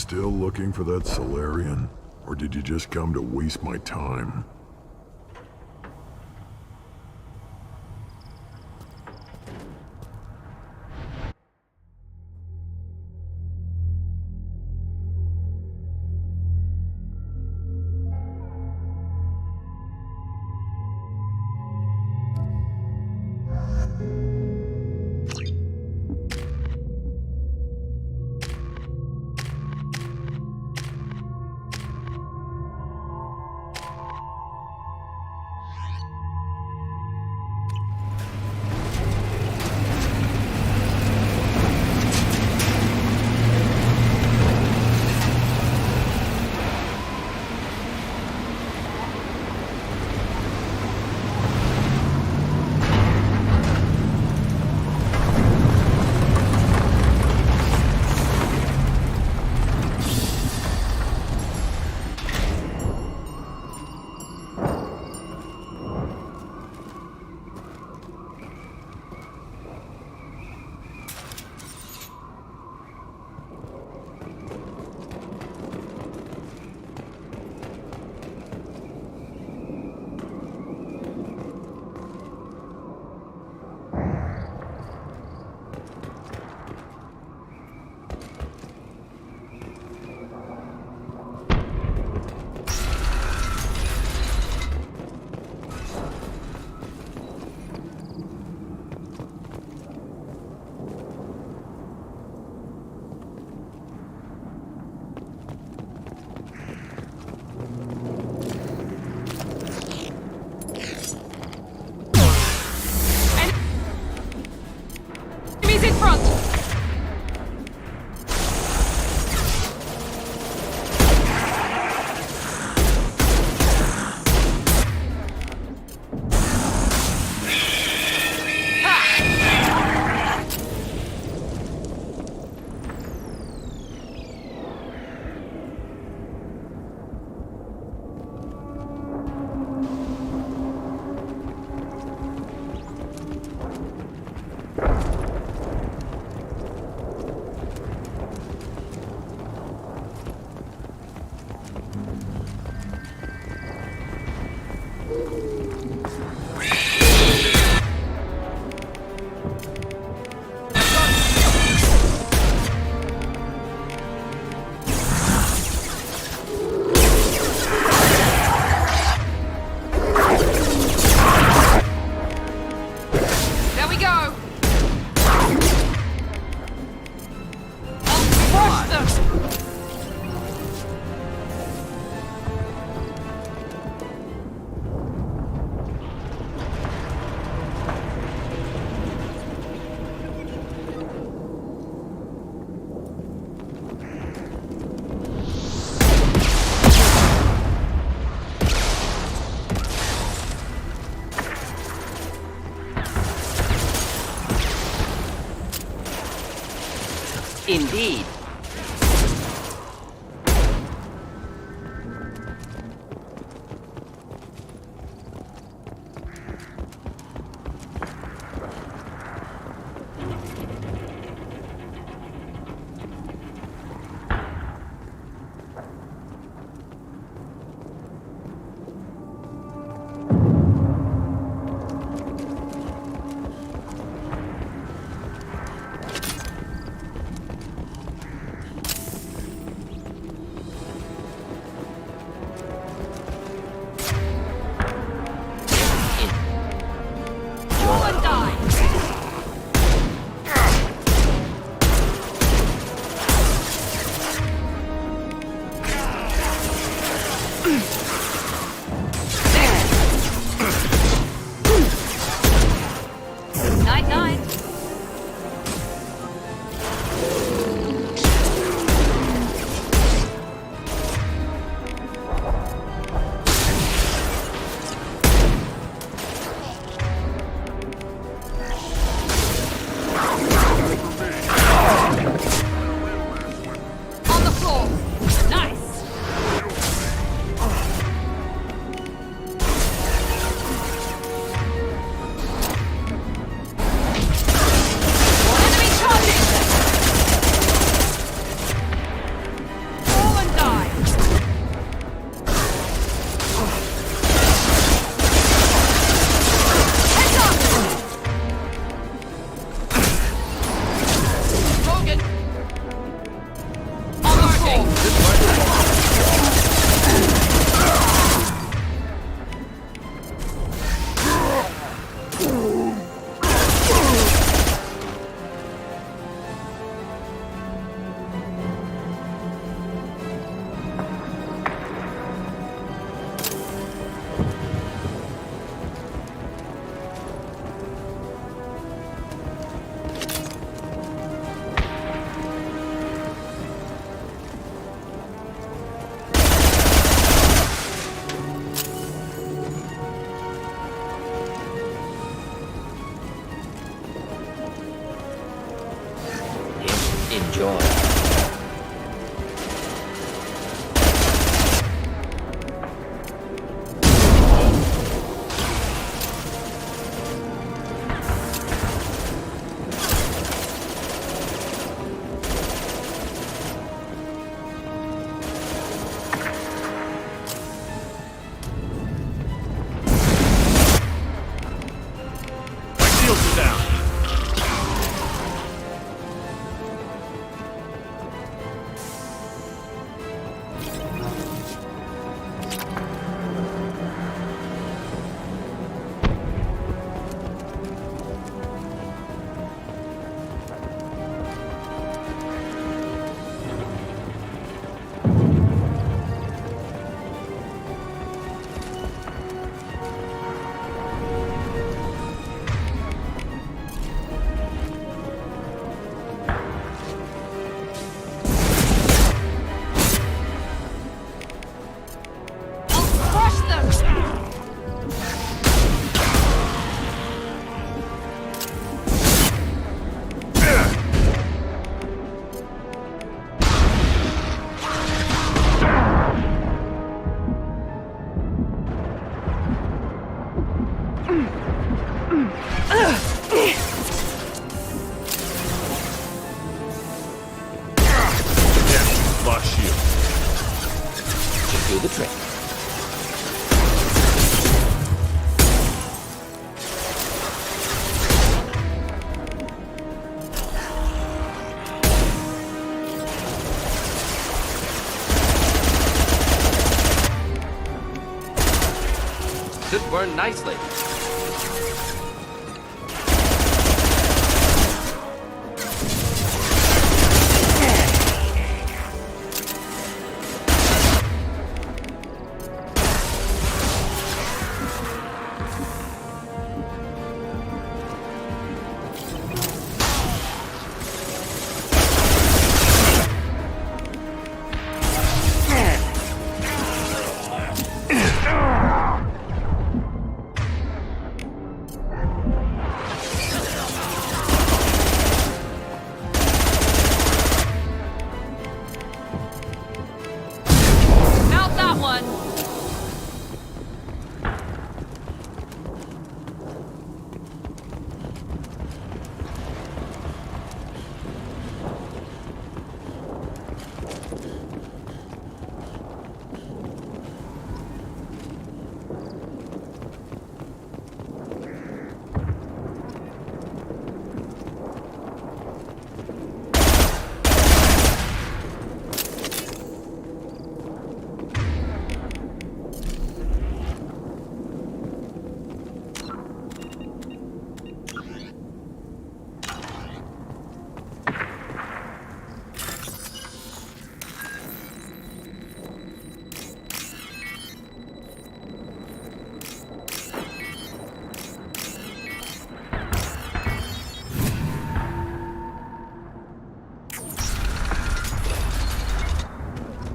Still looking for that Solarian? Or did you just come to waste my time? Indeed. Enjoy. Shields are down. Lost shield. Should do the trick. Should burn nicely. Out that one!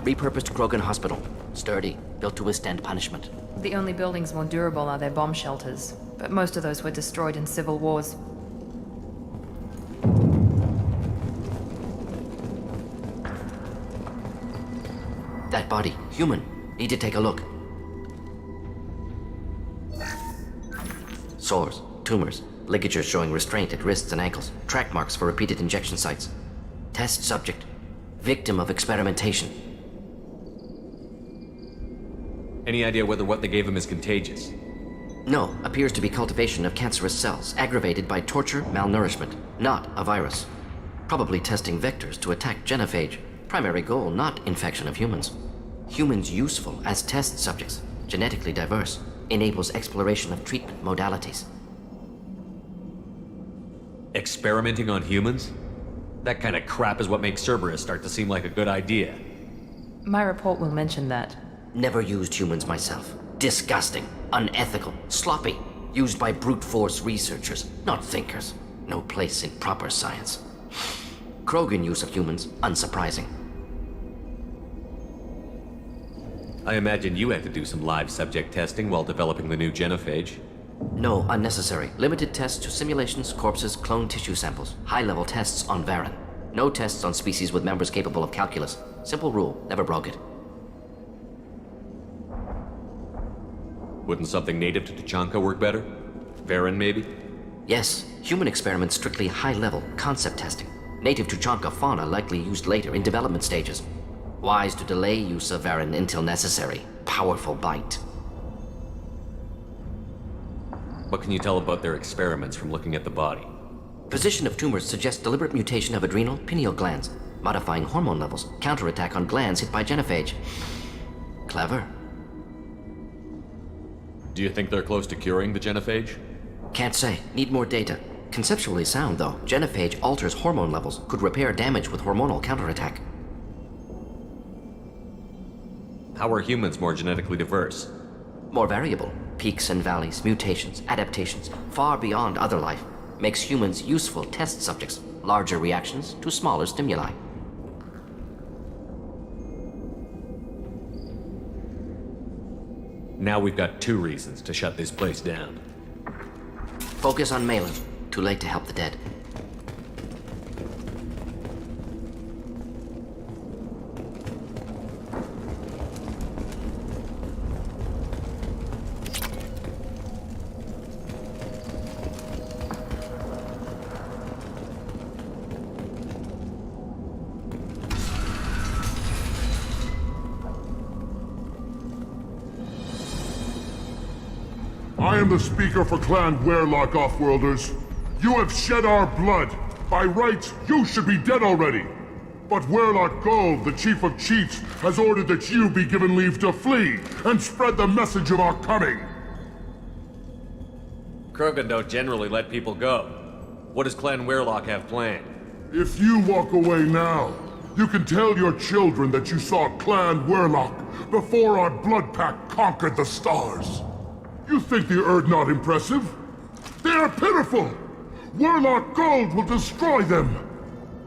Repurposed Krogan Hospital. Sturdy, built to withstand punishment. The only buildings more durable are their bomb shelters, but most of those were destroyed in civil wars. That body, human. Need to take a look. Sores, tumors, ligatures showing restraint at wrists and ankles, track marks for repeated injection sites. Test subject. Victim of experimentation. Any idea whether what they gave him is contagious? No, appears to be cultivation of cancerous cells, aggravated by torture, malnourishment, not a virus. Probably testing vectors to attack genophage. Primary goal, not infection of humans. Humans useful as test subjects, genetically diverse, enables exploration of treatment modalities. Experimenting on humans? That kind of crap is what makes Cerberus start to seem like a good idea. My report will mention that. Never used humans myself. Disgusting, unethical, sloppy. Used by brute force researchers, not thinkers. No place in proper science. Krogan use of humans, unsurprising. I imagine you had to do some live subject testing while developing the new genophage. No, unnecessary. Limited tests to simulations, corpses, cloned tissue samples. High-level tests on Varen. No tests on species with members capable of calculus. Simple rule, never broke it. Wouldn't something native to Tuchanka work better? Varen, maybe? Yes, human experiments strictly high-level, concept testing. Native Tuchanka fauna likely used later in development stages. Wise to delay use of Varen until necessary. Powerful bite. What can you tell about their experiments from looking at the body? Position of tumors suggests deliberate mutation of adrenal, pineal glands, modifying hormone levels, counterattack on glands hit by genophage. Clever. Do you think they're close to curing the genophage? Can't say. Need more data. Conceptually sound, though. Genophage alters hormone levels, could repair damage with hormonal counterattack. How are humans more genetically diverse? More variable. Peaks and valleys, mutations, adaptations, far beyond other life. Makes humans useful test subjects. Larger reactions to smaller stimuli. Now we've got 2 reasons to shut this place down. Focus on Malin. Too late to help the dead. I am the speaker for Clan Werlock, Offworlders. You have shed our blood. By rights, you should be dead already. But Werlock Gold, the Chief of Chiefs, has ordered that you be given leave to flee and spread the message of our coming. Krogan don't generally let people go. What does Clan Werlock have planned? If you walk away now, you can tell your children that you saw Clan Werlock before our blood pact conquered the stars. You think the Erd not impressive? They are pitiful! Werlock Gold will destroy them!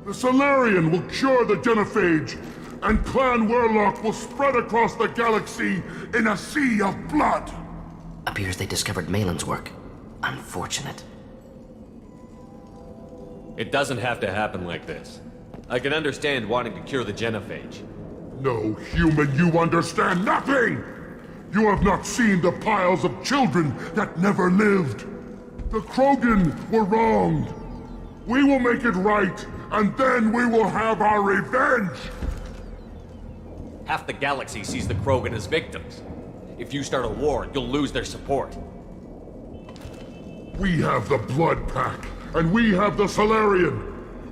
The Solarian will cure the genophage, and Clan Werlock will spread across the galaxy in a sea of blood! Appears they discovered Malin's work. Unfortunate. It doesn't have to happen like this. I can understand wanting to cure the genophage. No human, you understand nothing! You have not seen the piles of children that never lived. The Krogan were wronged. We will make it right, and then we will have our revenge! Half the galaxy sees the Krogan as victims. If you start a war, you'll lose their support. We have the Blood Pack, and we have the Solarian.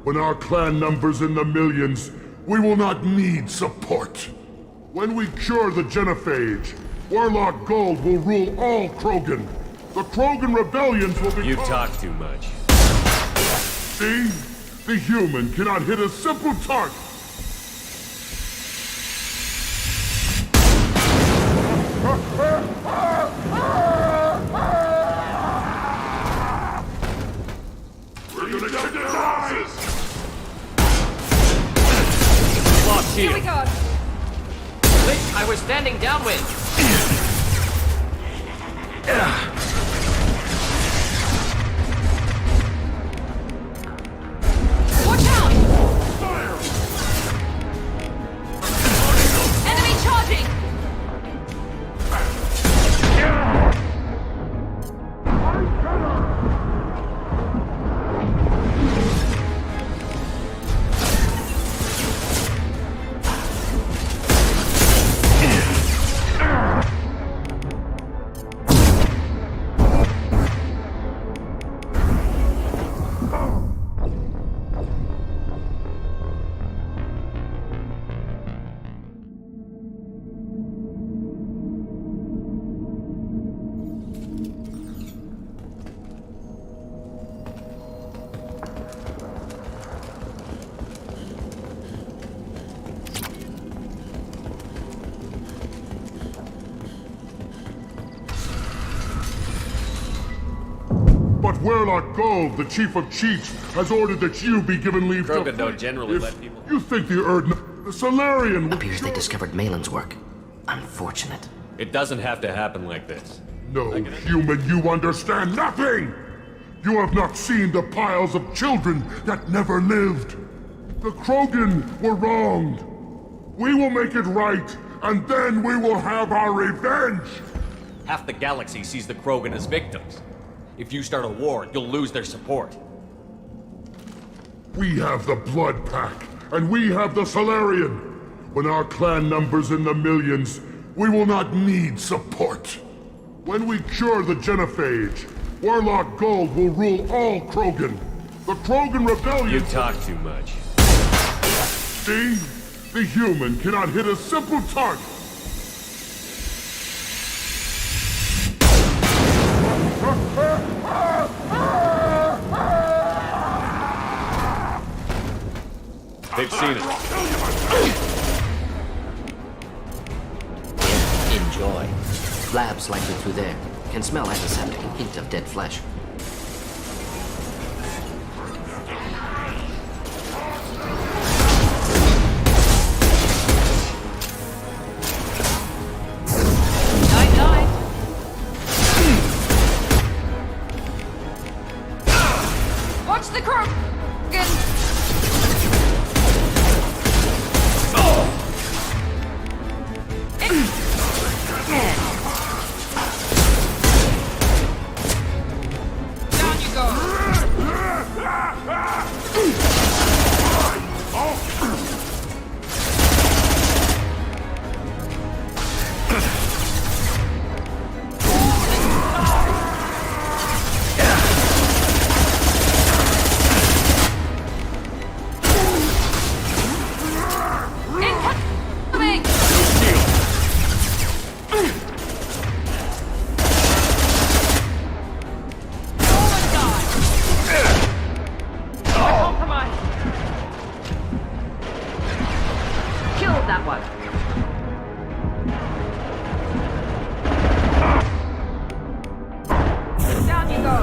When our clan numbers in the millions, we will not need support. When we cure the genophage, Werlock Gold will rule all Krogan. The Krogan rebellions will be— You talk too much. See? The human cannot hit a simple target. We're gonna get the eyes! Lost Here we here. go. Wait, I was standing downwind. Watch out! Enemy charging! But Werlock Gold, the Chief of Chiefs, has ordered that you be given leave to— Krogan don't generally If let people— you think the the Solarian will— Appears they discovered Malin's work. Unfortunate. It doesn't have to happen like this. No human, you understand nothing! You have not seen the piles of children that never lived. The Krogan were wronged. We will make it right, and then we will have our revenge! Half the galaxy sees the Krogan as victims. If you start a war, you'll lose their support. We have the Blood Pack, and we have the Solarian. When our clan numbers in the millions, we will not need support. When we cure the Genophage, Warlock Gold will rule all Krogan. The Krogan Rebellion... You talk too much. See? The human cannot hit a simple target. They've seen it. Enjoy. Labs likely through there. Can smell antiseptic and hint of dead flesh. Watch the crook! Down you go! Incoming! Killed that one. Down you go.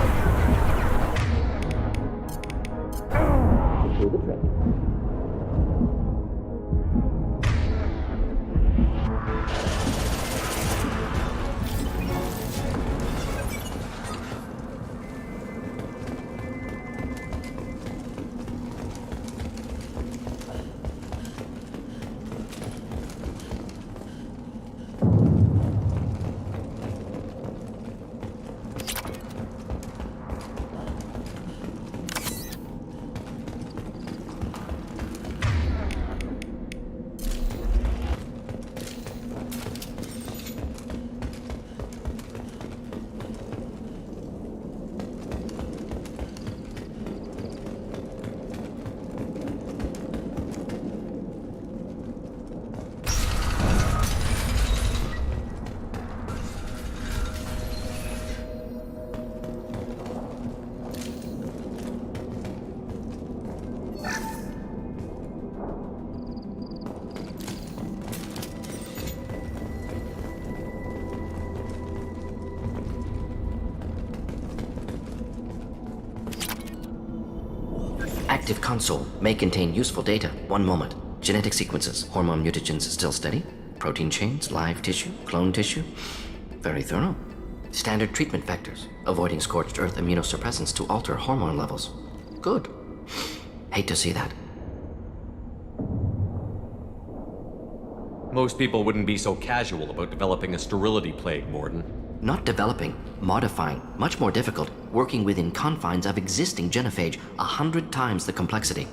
Active console may contain useful data. One moment. Genetic sequences. Hormone mutagens still steady. Protein chains, live tissue, clone tissue. Very thorough. Standard treatment vectors. Avoiding scorched earth immunosuppressants to alter hormone levels. Good. Hate to see that. Most people wouldn't be so casual about developing a sterility plague, Morden. Not developing, modifying, much more difficult, working within confines of existing genophage, 100 times the complexity.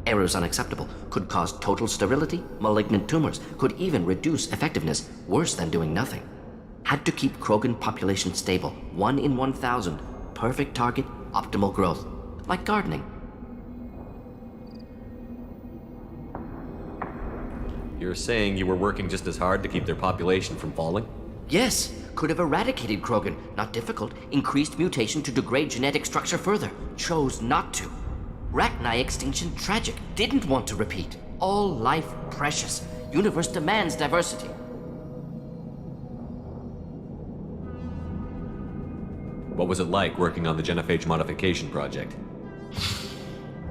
Errors unacceptable, could cause total sterility, malignant tumors, could even reduce effectiveness, worse than doing nothing. Had to keep Krogan population stable, 1 in 1,000, perfect target, optimal growth, like gardening. You're saying you were working just as hard to keep their population from falling? Yes, could have eradicated Krogan. Not difficult. Increased mutation to degrade genetic structure further. Chose not to. Rachni extinction tragic. Didn't want to repeat. All life precious. Universe demands diversity. What was it like working on the genophage modification project?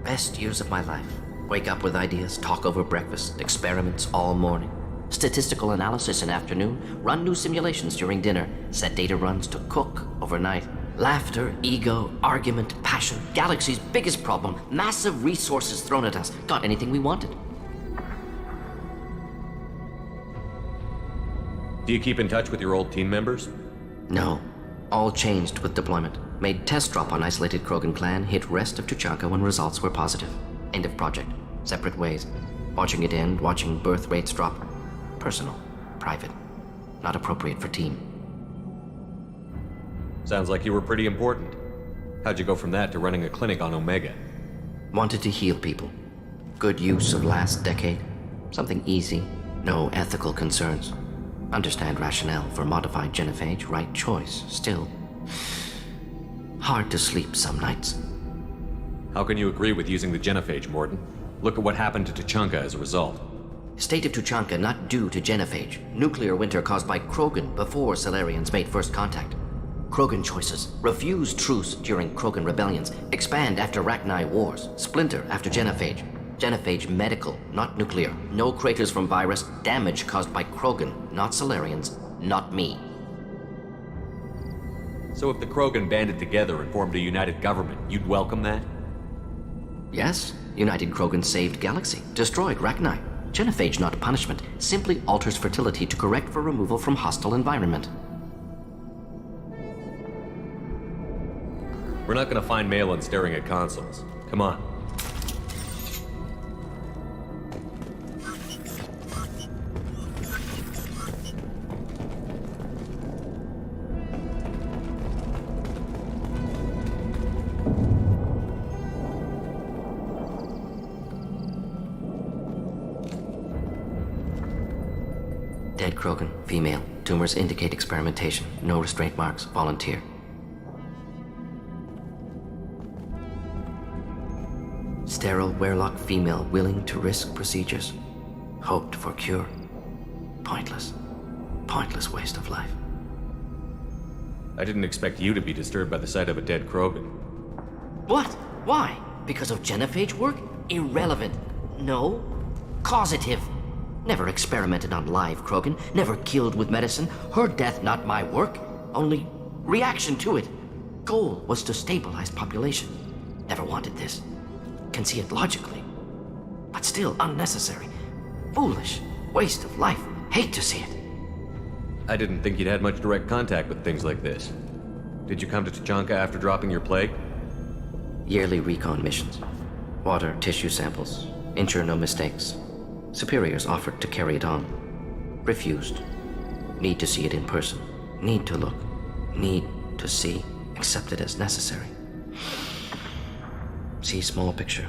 Best years of my life. Wake up with ideas, talk over breakfast, experiments all morning. Statistical analysis in afternoon, run new simulations during dinner, set data runs to cook overnight. Laughter, ego, argument, passion. Galaxy's biggest problem. Massive resources thrown at us. Got anything we wanted. Do you keep in touch with your old team members? No. All changed with deployment. Made test drop on isolated Krogan clan, hit rest of Tuchanka when results were positive. End of project. Separate ways. Watching it end, watching birth rates drop. Personal. Private. Not appropriate for team. Sounds like you were pretty important. How'd you go from that to running a clinic on Omega? Wanted to heal people. Good use of last decade. Something easy. No ethical concerns. Understand rationale for modified genophage, right choice. Still, hard to sleep some nights. How can you agree with using the genophage, Morton? Look at what happened to Tuchanka as a result. State of Tuchanka not due to genophage. Nuclear winter caused by Krogan before Solarians made first contact. Krogan choices. Refuse truce during Krogan rebellions. Expand after Rachni wars. Splinter after genophage. Genophage medical, not nuclear. No craters from virus. Damage caused by Krogan, not Solarians, not me. So if the Krogan banded together and formed a united government, you'd welcome that? Yes, United Krogan saved Galaxy. Destroyed Rachni. Genophage not punishment. Simply alters fertility to correct for removal from hostile environment. We're not gonna find Malin staring at consoles. Come on. Dead Krogan, female. Tumors indicate experimentation. No restraint marks. Volunteer. Sterile Werlock female willing to risk procedures. Hoped for cure. Pointless. Pointless waste of life. I didn't expect you to be disturbed by the sight of a dead Krogan. What? Why? Because of genophage work? Irrelevant. No. Causative. Never experimented on live Krogan. Never killed with medicine. Her death not my work. Only reaction to it. Goal was to stabilize population. Never wanted this. Can see it logically. But still unnecessary. Foolish. Waste of life. Hate to see it. I didn't think you'd had much direct contact with things like this. Did you come to Tuchanka after dropping your plague? Yearly recon missions. Water, tissue samples. Ensure no mistakes. Superiors offered to carry it on. Refused. Need to see it in person. Need to look. Need to see. Accept it as necessary. See small picture.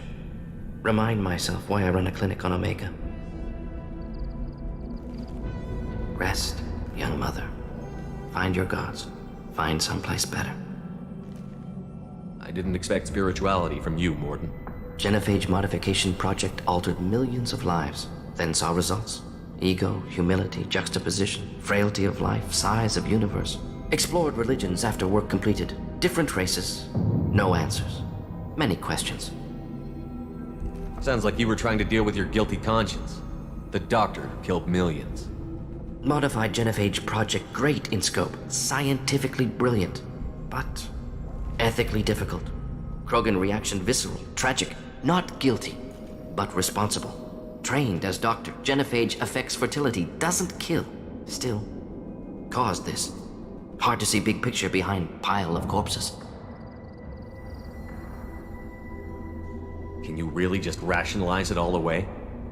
Remind myself why I run a clinic on Omega. Rest, young mother. Find your gods. Find someplace better. I didn't expect spirituality from you, Morton. Genophage modification project altered millions of lives, then saw results. Ego, humility, juxtaposition, frailty of life, size of universe. Explored religions after work completed. Different races. No answers. Many questions. Sounds like you were trying to deal with your guilty conscience. The doctor killed millions. Modified genophage project great in scope. Scientifically brilliant. But ethically difficult. Krogan reaction visceral, tragic. Not guilty, but responsible. Trained as doctor. Genophage affects fertility, doesn't kill. Still, caused this. Hard to see big picture behind pile of corpses. Can you really just rationalize it all away?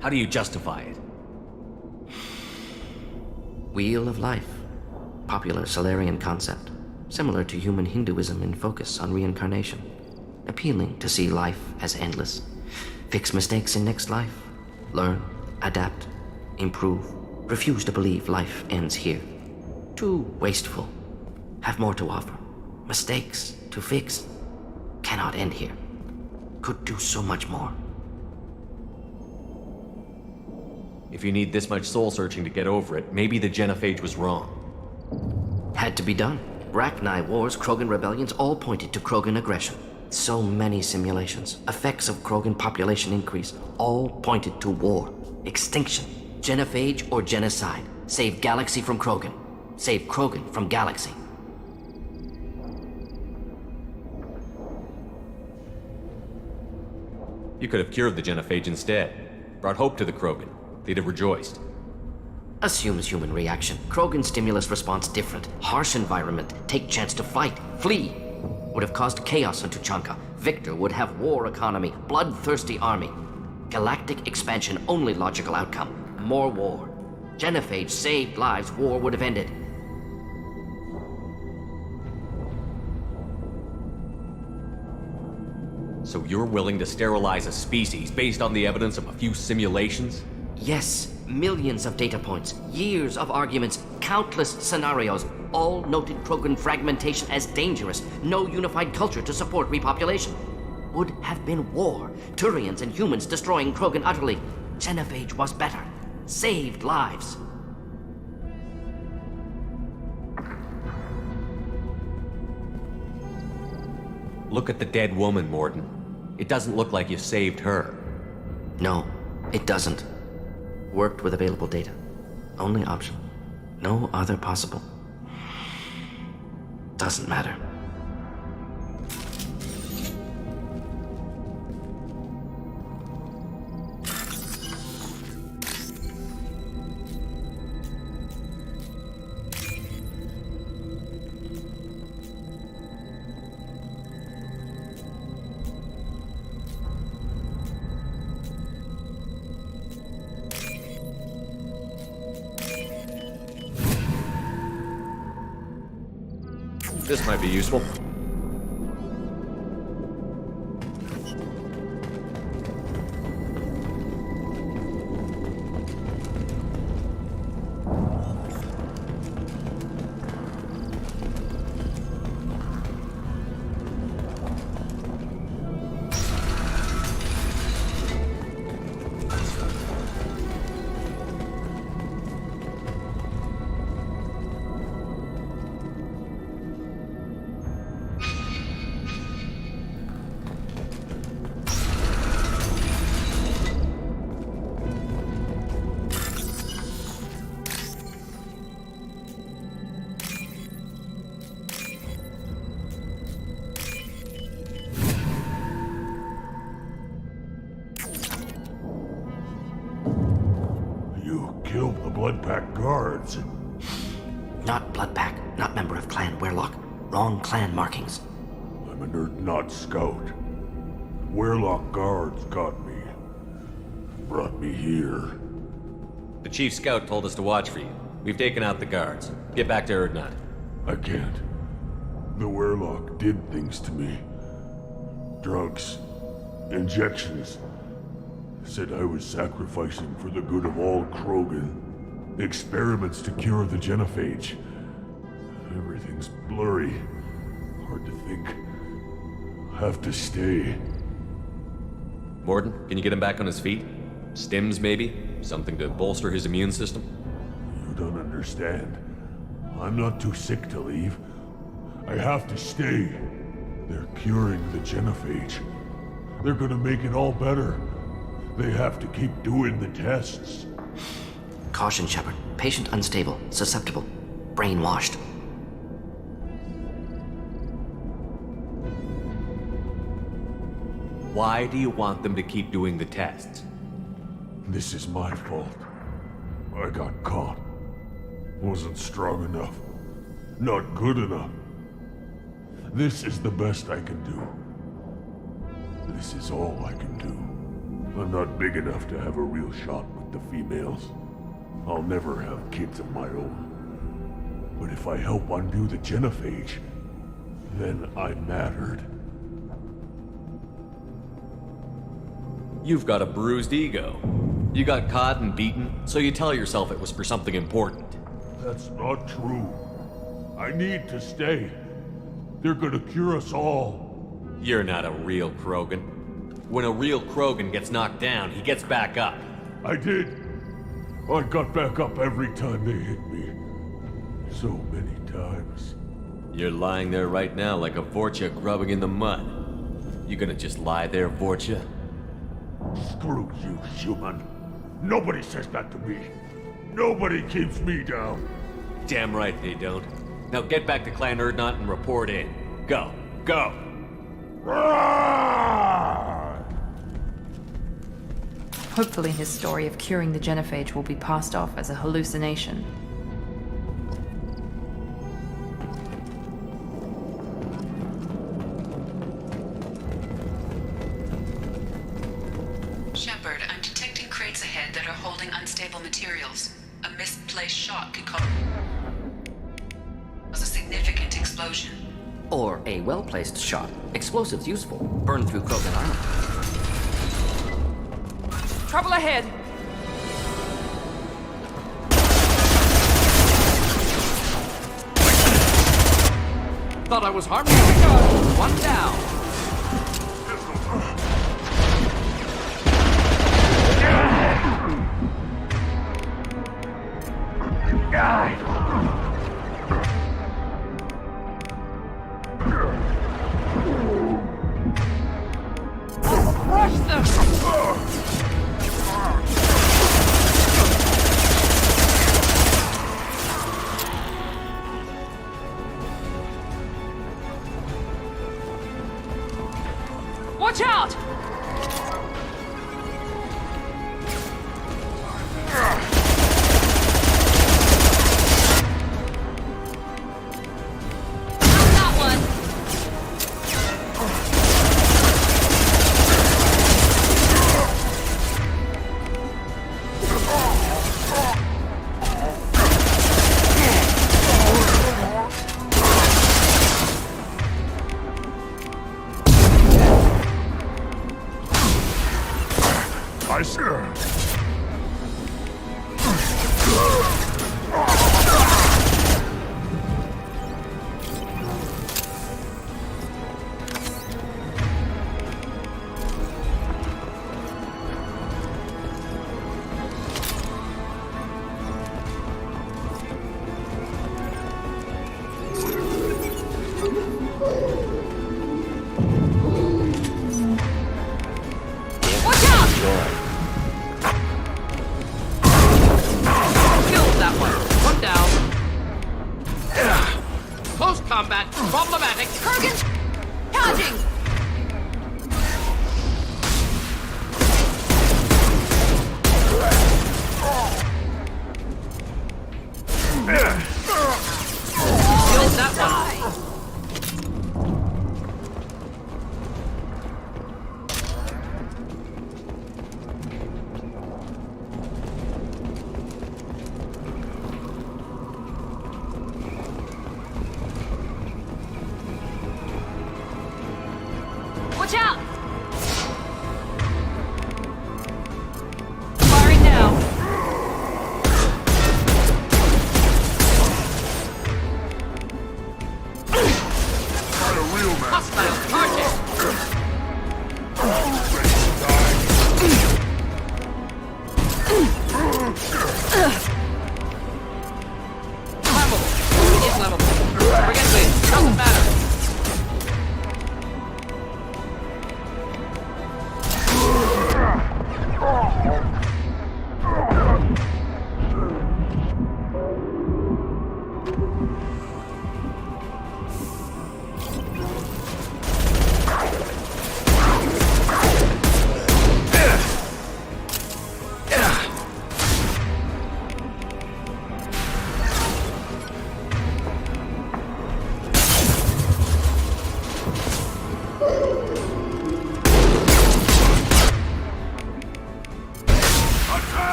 How do you justify it? Wheel of life. Popular Solarian concept. Similar to human Hinduism in focus on reincarnation. Appealing to see life as endless. Fix mistakes in next life. Learn, adapt, improve. Refuse to believe life ends here. Too wasteful. Have more to offer. Mistakes to fix. Cannot end here. Could do so much more. If you need this much soul searching to get over it, maybe the genophage was wrong. Had to be done. Rachni wars, Krogan rebellions, all pointed to Krogan aggression. So many simulations. Effects of Krogan population increase, all pointed to war. Extinction. Genophage or genocide. Save Galaxy from Krogan. Save Krogan from Galaxy. You could have cured the genophage instead. Brought hope to the Krogan. They'd have rejoiced. Assumes human reaction. Krogan stimulus response different. Harsh environment. Take chance to fight. Flee. Would have caused chaos on Tuchanka. Victor would have war economy. Bloodthirsty army. Galactic expansion only logical outcome. More war. Genophage saved lives. War would have ended. So you're willing to sterilize a species based on the evidence of a few simulations? Yes, millions of data points, years of arguments, countless scenarios, all noted Krogan fragmentation as dangerous, no unified culture to support repopulation. Would have been war, Turians and humans destroying Krogan utterly. Genophage was better, saved lives. Look at the dead woman, Morden. It doesn't look like you saved her. No, it doesn't. Worked with available data. Only option. No other possible. Doesn't matter. This might be useful. Killed the Blood Pack guards. Not Blood Pack, not member of Clan Werlock. Wrong clan markings. I'm an Urdnot scout. Werlock guards got me. Brought me here. The chief scout told us to watch for you. We've taken out the guards. Get back to Urdnot. I can't. The Werlock did things to me. Drugs. Injections. Said I was sacrificing for the good of all Krogan. Experiments to cure the genophage. Everything's blurry. Hard to think. Have to stay. Morden, can you get him back on his feet? Stims, maybe? Something to bolster his immune system? You don't understand. I'm not too sick to leave. I have to stay. They're curing the genophage. They're gonna make it all better. They have to keep doing the tests. Caution, Shepard. Patient unstable, susceptible, brainwashed. Why do you want them to keep doing the tests? This is my fault. I got caught. Wasn't strong enough. Not good enough. This is the best I can do. This is all I can do. I'm not big enough to have a real shot with the females. I'll never have kids of my own. But if I help undo the genophage, then I mattered. You've got a bruised ego. You got caught and beaten, so you tell yourself it was for something important. That's not true. I need to stay. They're gonna cure us all. You're not a real Krogan. When a real Krogan gets knocked down, he gets back up. I did. I got back up every time they hit me. So many times. You're lying there right now like a Vorcha grubbing in the mud. You gonna just lie there, Vorcha? Screw you, human. Nobody says that to me. Nobody keeps me down. Damn right they don't. Now get back to Clan Urdnot and report in. Go. Go! Roar! Hopefully his story of curing the genophage will be passed off as a hallucination. Shepard, I'm detecting crates ahead that are holding unstable materials. A misplaced shot could cause a significant explosion. Or a well-placed shot. Explosives useful. Burn through Krogan armor. Trouble ahead! Thought I was harmless. One down. Watch out! That one! I see. Watch out! Killed that one. One down. Close combat. Problematic. Kurgan! Charging! Killed that one. Watch out! Firing now. Not a real man. Hostile target. Flammable. Inflammable. Forget this. Doesn't matter.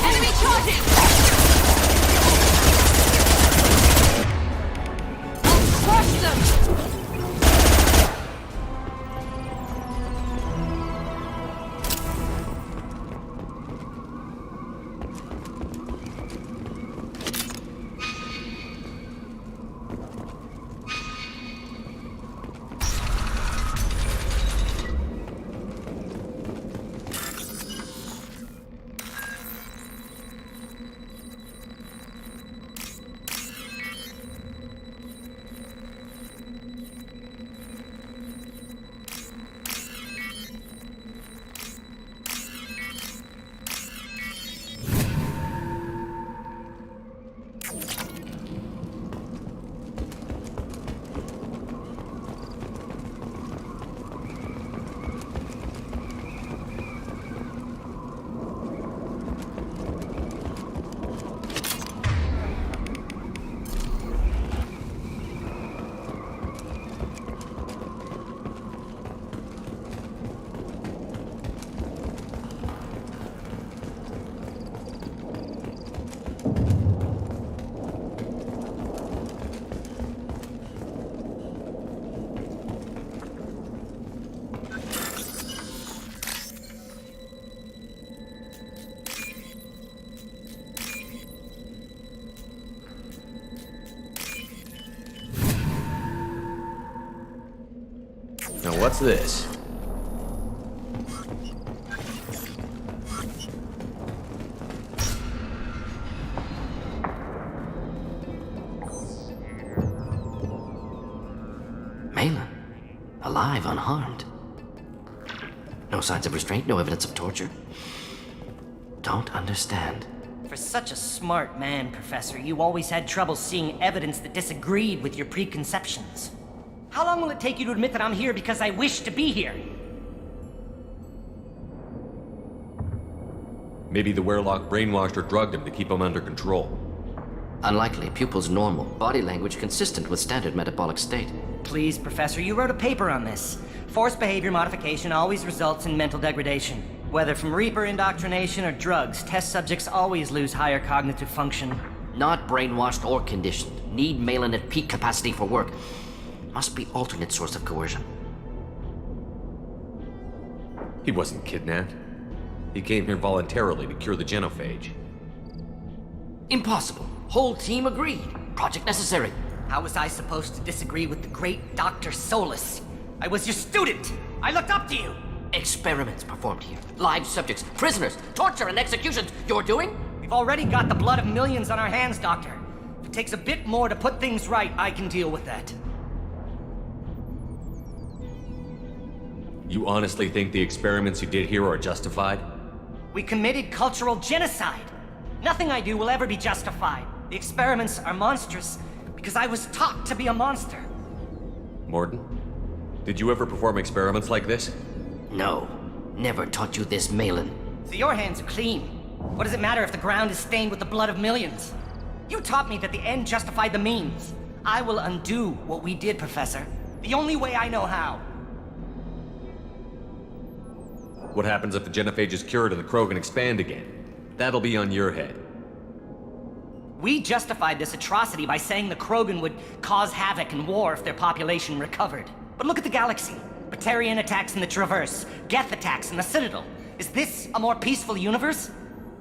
Enemy charge! spotted! I'll crush them! Now what's this? Malin, alive, unharmed. No signs of restraint, no evidence of torture. Don't understand. For such a smart man, Professor, you always had trouble seeing evidence that disagreed with your preconceptions. How long will it take you to admit that I'm here because I wish to be here? Maybe the Werlock brainwashed or drugged him to keep him under control. Unlikely. Pupil's normal. Body language consistent with standard metabolic state. Please, Professor, you wrote a paper on this. Forced behavior modification always results in mental degradation. Whether from Reaper indoctrination or drugs, test subjects always lose higher cognitive function. Not brainwashed or conditioned. Need Malin at peak capacity for work. Must be alternate source of coercion. He wasn't kidnapped. He came here voluntarily to cure the genophage. Impossible. Whole team agreed. Project necessary. How was I supposed to disagree with the great Dr. Solus? I was your student! I looked up to you! Experiments performed here. Live subjects, prisoners, torture and executions. You're doing? We've already got the blood of millions on our hands, Doctor. If it takes a bit more to put things right, I can deal with that. You honestly think the experiments you did here are justified? We committed cultural genocide. Nothing I do will ever be justified. The experiments are monstrous because I was taught to be a monster. Morton, did you ever perform experiments like this? No. Never taught you this, Malin. So your hands are clean. What does it matter if the ground is stained with the blood of millions? You taught me that the end justified the means. I will undo what we did, Professor. The only way I know how. What happens if the genophage is cured and the Krogan expand again? That'll be on your head. We justified this atrocity by saying the Krogan would cause havoc and war if their population recovered. But look at the galaxy. Batarian attacks in the Traverse, Geth attacks in the Citadel. Is this a more peaceful universe?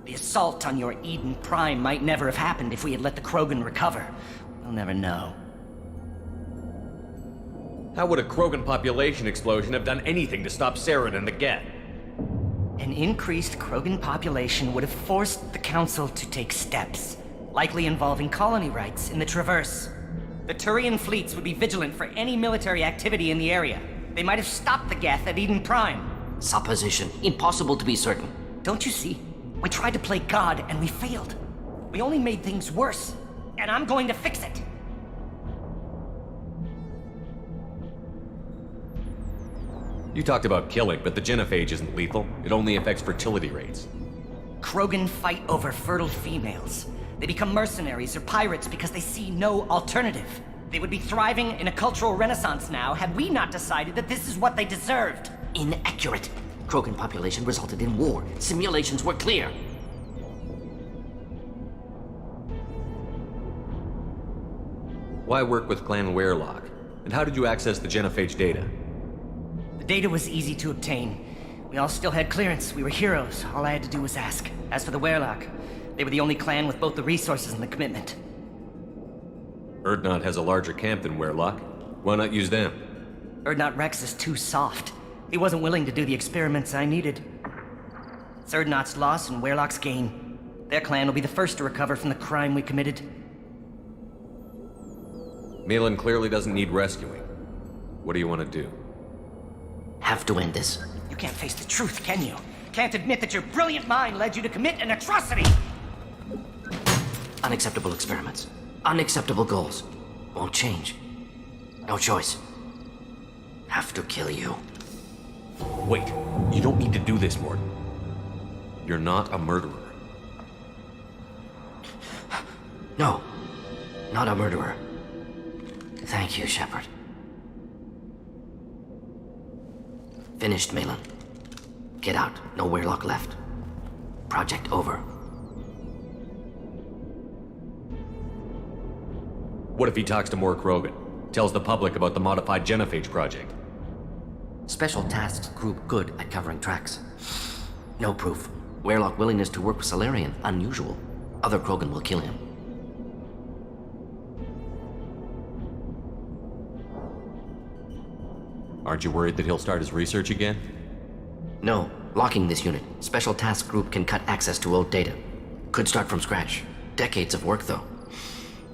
The assault on your Eden Prime might never have happened if we had let the Krogan recover. We'll never know. How would a Krogan population explosion have done anything to stop Saren and the Geth? An increased Krogan population would have forced the Council to take steps, likely involving colony rights in the Traverse. The Turian fleets would be vigilant for any military activity in the area. They might have stopped the Geth at Eden Prime. Supposition. Impossible to be certain. Don't you see? We tried to play God and we failed. We only made things worse. And I'm going to fix it. You talked about killing, but the genophage isn't lethal. It only affects fertility rates. Krogan fight over fertile females. They become mercenaries or pirates because they see no alternative. They would be thriving in a cultural renaissance now had we not decided that this is what they deserved. Inaccurate. Krogan population resulted in war. Simulations were clear. Why work with Clan Werelock? And how did you access the genophage data? The data was easy to obtain. We all still had clearance. We were heroes. All I had to do was ask. As for the Werelock, they were the only clan with both the resources and the commitment. Urdnot has a larger camp than Werelock. Why not use them? Urdnot Rex is too soft. He wasn't willing to do the experiments I needed. It's Urdnot's loss and Werelock's gain. Their clan will be the first to recover from the crime we committed. Malin clearly doesn't need rescuing. What do you want to do? Have to end this. You can't face the truth, can you? Can't admit that your brilliant mind led you to commit an atrocity! Unacceptable experiments. Unacceptable goals. Won't change. No choice. Have to kill you. Wait, you don't need to do this, Morton. You're not a murderer. No. Not a murderer. Thank you, Shepard. Finished, Malin. Get out. No Werelock left. Project over. What if he talks to more Krogan? Tells the public about the modified genophage project? Special Tasks Group good at covering tracks. No proof. Werelock willingness to work with Salarian unusual. Other Krogan will kill him. Aren't you worried that he'll start his research again? No. Locking this unit. Special Task Group can cut access to old data. Could start from scratch. Decades of work, though.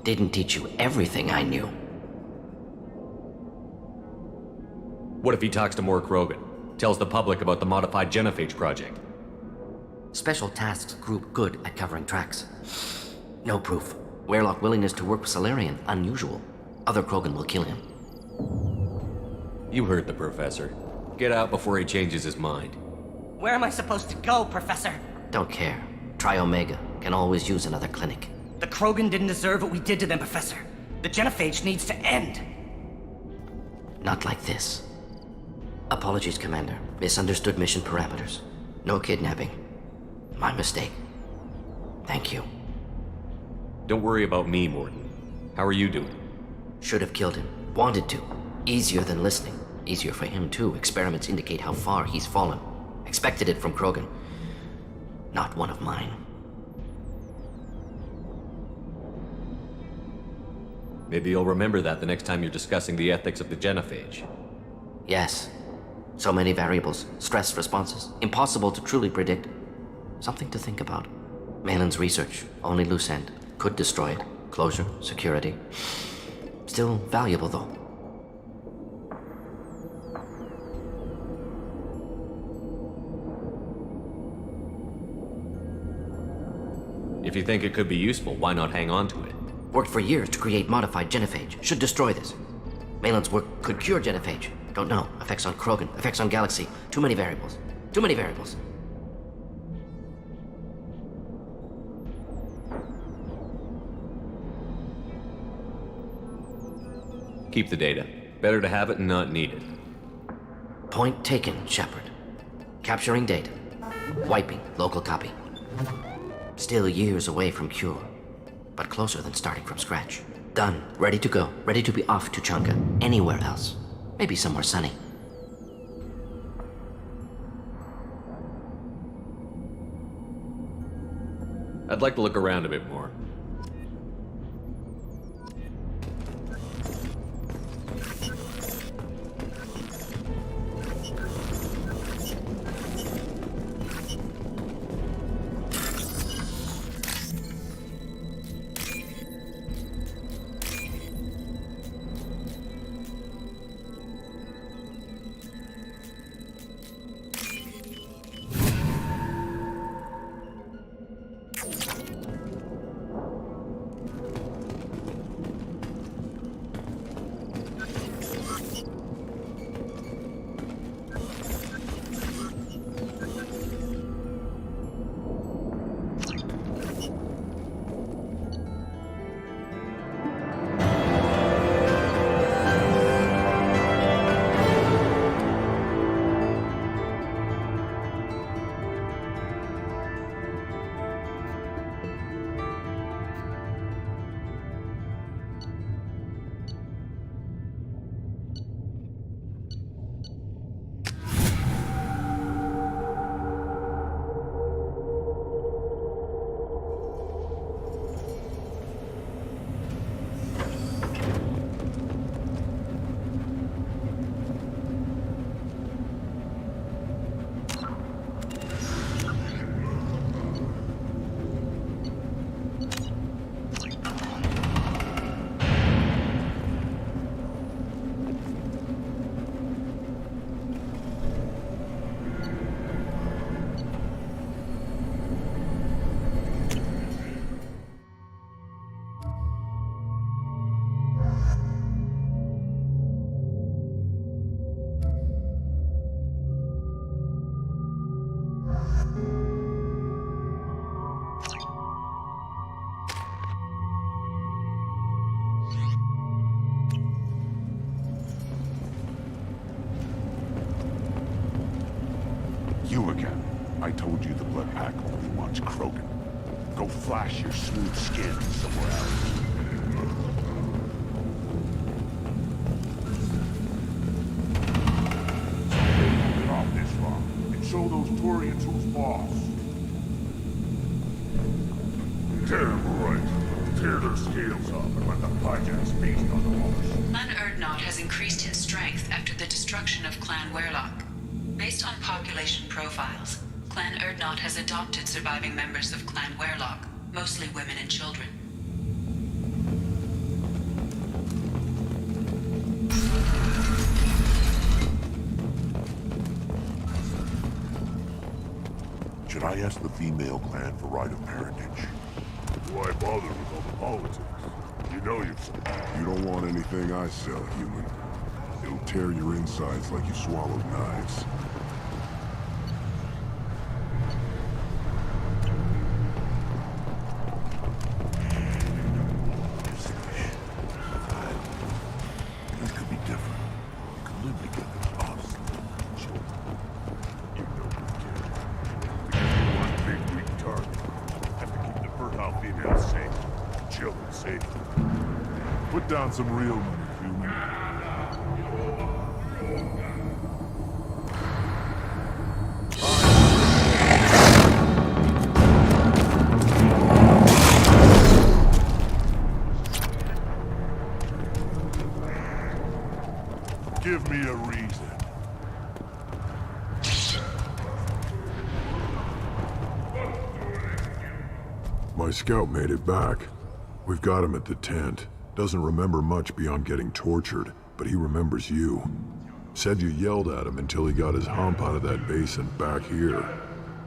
Didn't teach you everything I knew. What if he talks to more Krogan? Tells the public about the modified genophage project? Special Tasks Group good at covering tracks. No proof. Werelock willingness to work with Salarian unusual. Other Krogan will kill him. You heard the Professor. Get out before he changes his mind. Where am I supposed to go, Professor? Don't care. Try Omega. Can always use another clinic. The Krogan didn't deserve what we did to them, Professor. The genophage needs to end. Not like this. Apologies, Commander. Misunderstood mission parameters. No kidnapping. My mistake. Thank you. Don't worry about me, Morton. How are you doing? Should have killed him. Wanted to. Easier than listening. Easier for him, too. Experiments indicate how far he's fallen. Expected it from Krogan. Not one of mine. Maybe you'll remember that the next time you're discussing the ethics of the genophage. Yes. So many variables. Stress responses. Impossible to truly predict. Something to think about. Malin's research. Only loose end. Could destroy it. Closure. Security. Still valuable, though. If you think it could be useful, why not hang on to it? Worked for years to create modified genophage. Should destroy this. Malin's work could cure genophage. Don't know. Effects on Krogan. Effects on Galaxy. Too many variables. Too many variables. Keep the data. Better to have it and not need it. Point taken, Shepard. Capturing data. Wiping local copy. Still years away from cure, but closer than starting from scratch. Done. Ready to go. Ready to be off to Changa. Anywhere else. Maybe somewhere sunny. I'd like to look around a bit more. once, Krogan. Go flash your smooth skin somewhere else. Drop this rock and show those Turians who's boss. Damn right. Tear their scales off and let the Pyjax feast on the horse. Clan Urdnot has increased in strength after the destruction of Clan Werlock. Based on population profiles, Clan Urdnot has adopted surviving members of Clan Werlock, mostly women and children. Should I ask the female clan for right of parentage? Why bother with all the politics? You know yourself. You don't want anything I sell, human. It'll tear your insides like you swallowed knives. Things could be different. We could live together, honestly. Sure. You know we can. Together one big weak target. Have to keep the fertile females safe. Children safe. Put down some real money, human. Give me a reason. My scout made it back. We've got him at the tent. Doesn't remember much beyond getting tortured, but he remembers you. Said you yelled at him until he got his hump out of that basin back here.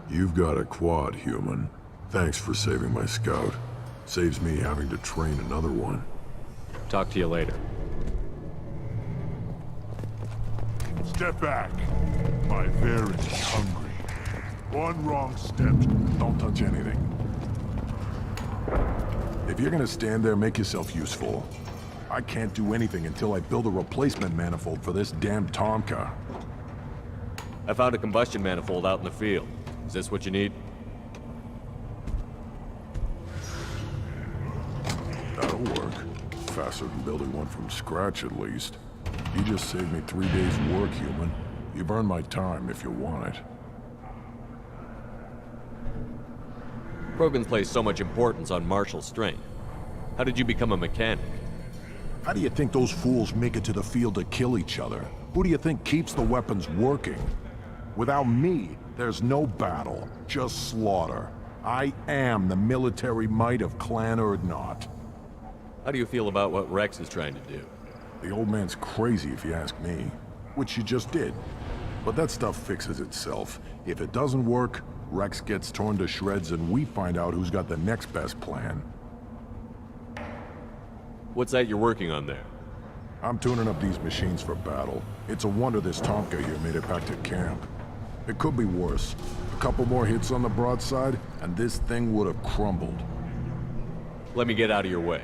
You've got a quad, human. Thanks for saving my scout. Saves me having to train another one. Talk to you later. Step back. My bear is hungry. One wrong step. Don't touch anything. If you're gonna stand there, make yourself useful. I can't do anything until I build a replacement manifold for this damn Tomka. I found a combustion manifold out in the field. Is this what you need? That'll work. Faster than building one from scratch, at least. You just saved me 3 days' work, human. You've earned my time if you want it. Krogan's place so much importance on martial strength. How did you become a mechanic? How do you think those fools make it to the field to kill each other? Who do you think keeps the weapons working? Without me, there's no battle, just slaughter. I am the military might of Clan Urdnot. How do you feel about what Rex is trying to do? The old man's crazy if you ask me, which you just did. But that stuff fixes itself. If it doesn't work, Rex gets torn to shreds and we find out who's got the next best plan. What's that you're working on there? I'm tuning up these machines for battle. It's a wonder this Tomka here made it back to camp. It could be worse. A couple more hits on the broadside, and this thing would have crumbled. Let me get out of your way.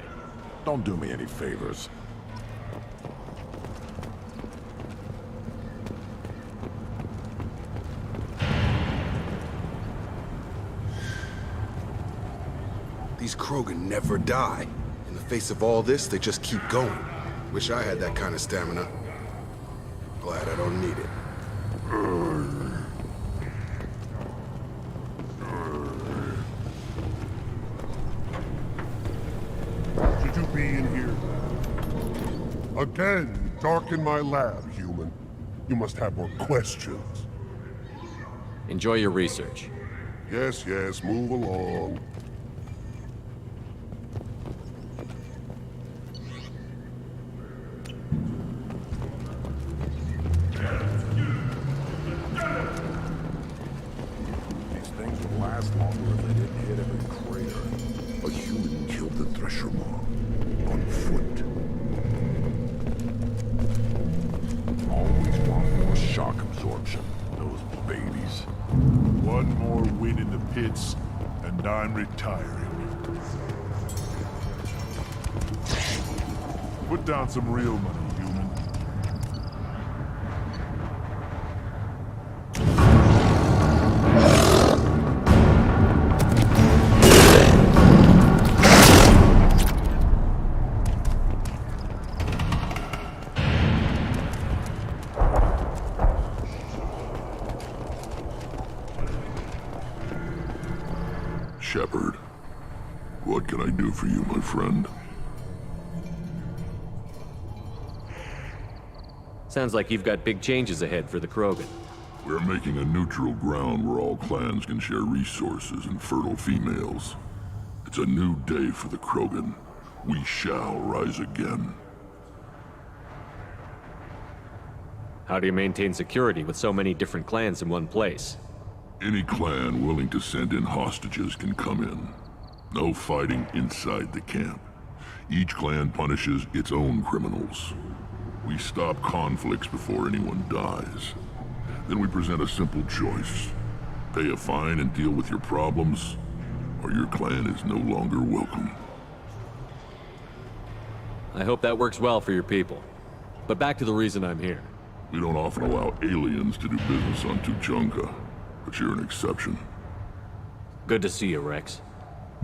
Don't do me any favors. These Krogan never die. In the face of all this, they just keep going. Wish I had that kind of stamina. Glad I don't need it. Should you be in here? Again, darken my lab, human. You must have more questions. Enjoy your research. Yes, yes, move along. These things would last longer if they didn't hit every crater. A human killed the Thresher Maw on foot. Always want more shock absorption, those babies. One more win in the pits, and I'm retiring. Put down some real money, human. Shepard, what can I do for you, my friend? Sounds like you've got big changes ahead for the Krogan. We're making a neutral ground where all clans can share resources and fertile females. It's a new day for the Krogan. We shall rise again. How do you maintain security with so many different clans in one place? Any clan willing to send in hostages can come in. No fighting inside the camp. Each clan punishes its own criminals. We stop conflicts before anyone dies. Then we present a simple choice. Pay a fine and deal with your problems, or your clan is no longer welcome. I hope that works well for your people. But back to the reason I'm here. We don't often allow aliens to do business on Tuchanka, but you're an exception. Good to see you, Rex.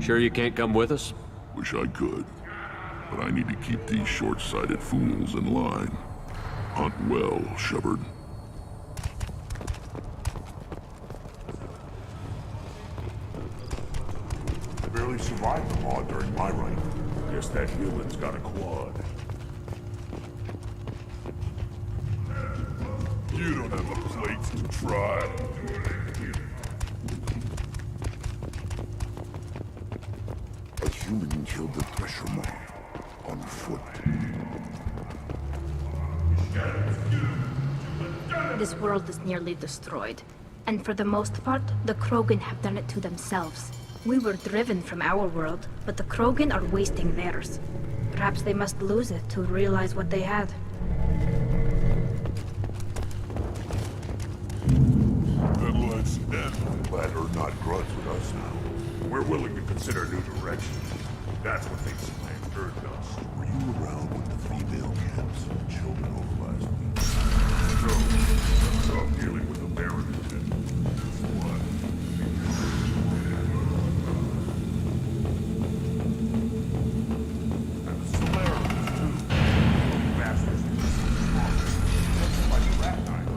Sure you can't come with us? Wish I could, but I need to keep these short-sighted fools in line. Hunt well, Shepard. I barely survived the law during my reign. Guess that human's got a quad. You don't have the plates to try. A human killed the pressure mob on foot. This world is nearly destroyed. And for the most part, the Krogan have done it to themselves. We were driven from our world, but the Krogan are wasting theirs. Perhaps they must lose it to realize what they had. Then let's end glad or not grudge with us now. We're willing to consider new directions. That's what makes Clan earned us. Were you around when the female camps and children over last week? No. Stop dealing with Americans and what? And the Samaritans, too. Those bastards. Like rat knife.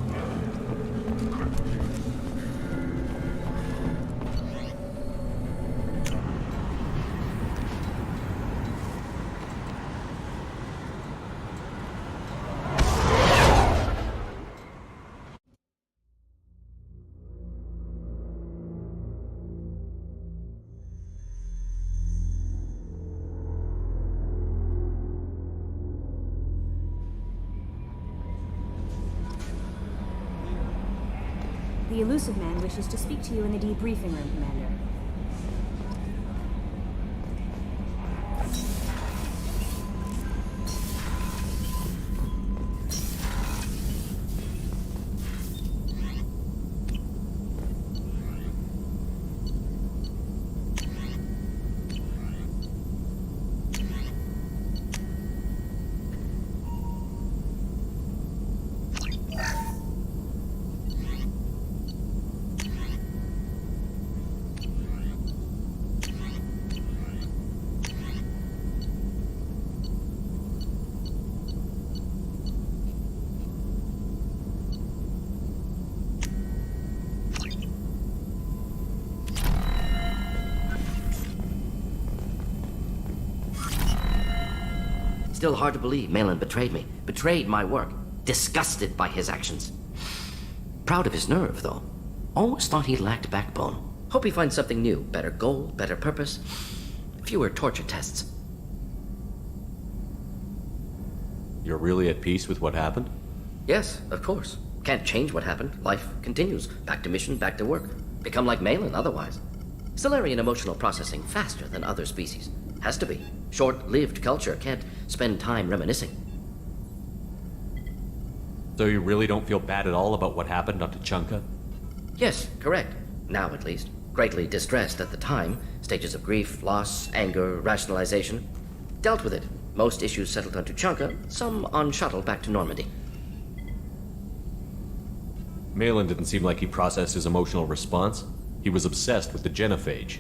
The elusive man wishes to speak to you in the debriefing room, Commander. Still hard to believe Malin betrayed me. Betrayed my work. Disgusted by his actions. Proud of his nerve, though. Always thought he lacked backbone. Hope he finds something new. Better goal, better purpose. Fewer torture tests. You're really at peace with what happened? Yes, of course. Can't change what happened. Life continues. Back to mission, back to work. Become like Malin otherwise. Solarian emotional processing faster than other species. Has to be. Short-lived culture can't spend time reminiscing. So you really don't feel bad at all about what happened on Tuchanka? Yes, correct. Now at least. Greatly distressed at the time. Stages of grief, loss, anger, rationalization. Dealt with it. Most issues settled on Tuchanka, some on shuttle back to Normandy. Malin didn't seem like he processed his emotional response. He was obsessed with the genophage.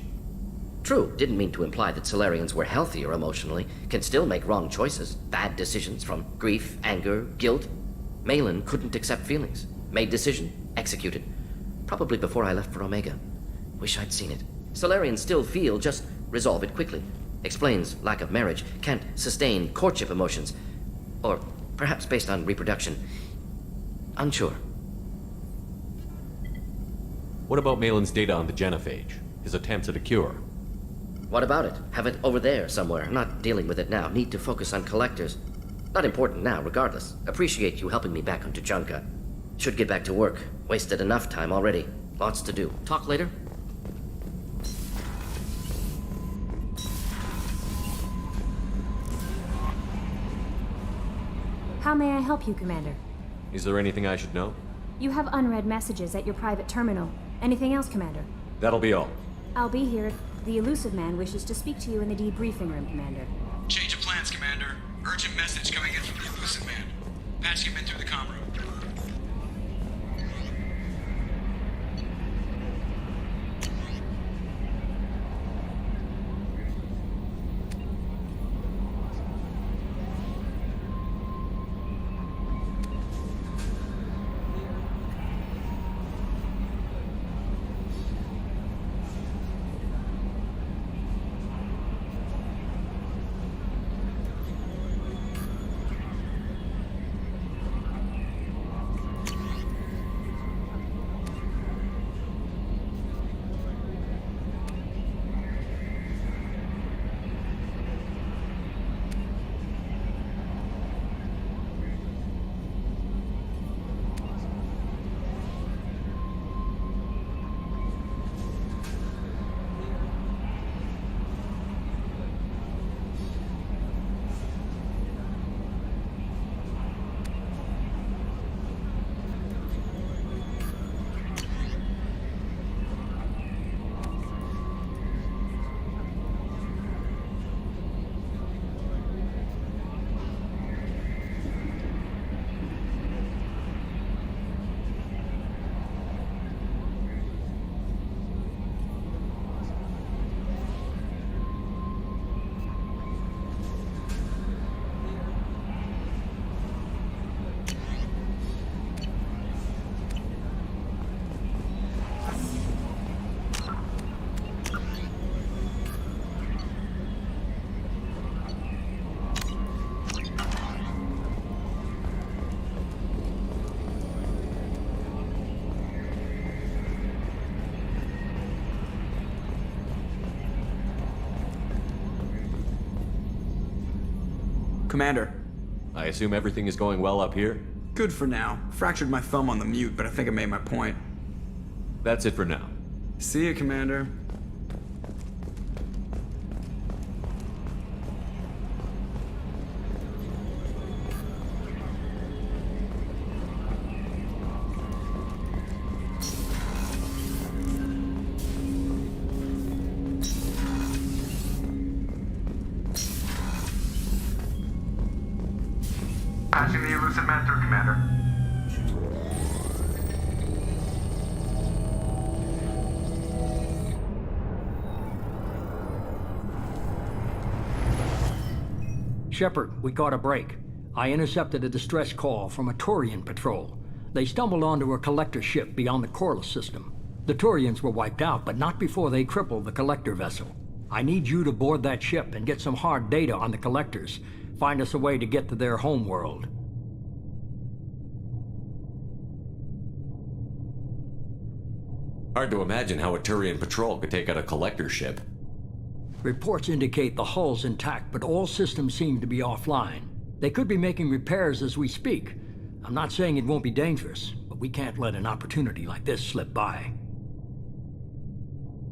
True, didn't mean to imply that Solarians were healthier emotionally, can still make wrong choices, bad decisions from grief, anger, guilt. Malin couldn't accept feelings. Made decision, executed. Probably before I left for Omega. Wish I'd seen it. Solarians still feel, just resolve it quickly. Explains lack of marriage, can't sustain courtship emotions. Or perhaps based on reproduction. Unsure. What about Malin's data on the genophage? His attempts at a cure? What about it? Have it over there somewhere. Not dealing with it now. Need to focus on collectors. Not important now, regardless. Appreciate you helping me back on Tuchanka. Should get back to work. Wasted enough time already. Lots to do. Talk later? How may I help you, Commander? Is there anything I should know? You have unread messages at your private terminal. Anything else, Commander? That'll be all. I'll be here. The elusive man wishes to speak to you in the debriefing room, Commander. Change of plans, Commander. Urgent message coming in from the elusive man. Patching him in through the comm room. Commander. I assume everything is going well up here? Good for now. Fractured my thumb on the mute, but I think I made my point. That's it for now. See you, Commander. Patching the elusive man through, Commander. Shepard, we got a break. I intercepted a distress call from a Turian patrol. They stumbled onto a collector ship beyond the Corliss system. The Turians were wiped out, but not before they crippled the collector vessel. I need you to board that ship and get some hard data on the collectors. Find us a way to get to their homeworld. Hard to imagine how a Turian patrol could take out a collector ship. Reports indicate the hull's intact, but all systems seem to be offline. They could be making repairs as we speak. I'm not saying it won't be dangerous, but we can't let an opportunity like this slip by.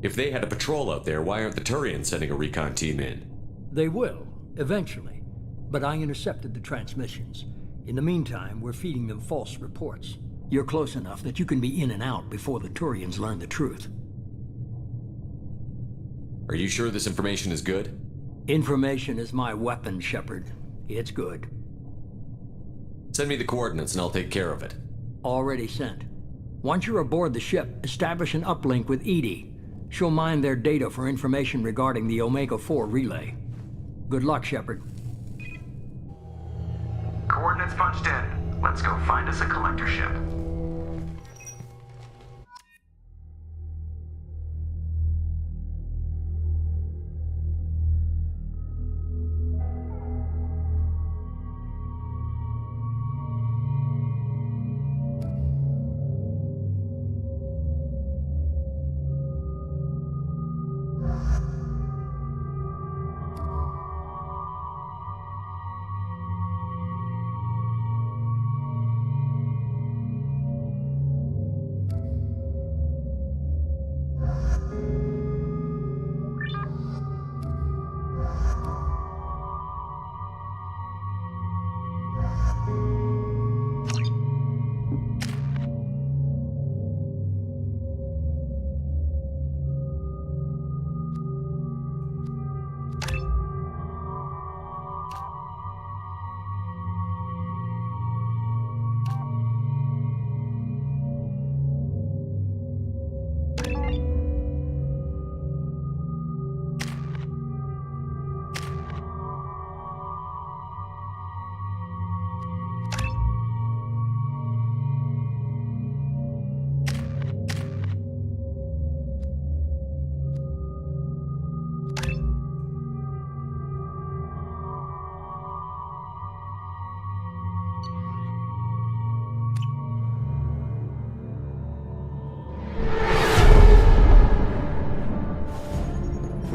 If they had a patrol out there, why aren't the Turians sending a recon team in? They will, eventually. But I intercepted the transmissions. In the meantime, we're feeding them false reports. You're close enough that you can be in and out before the Turians learn the truth. Are you sure this information is good? Information is my weapon, Shepard. It's good. Send me the coordinates and I'll take care of it. Already sent. Once you're aboard the ship, establish an uplink with Edie. She'll mine their data for information regarding the Omega-4 relay. Good luck, Shepard. Coordinates punched in. Let's go find us a collector ship.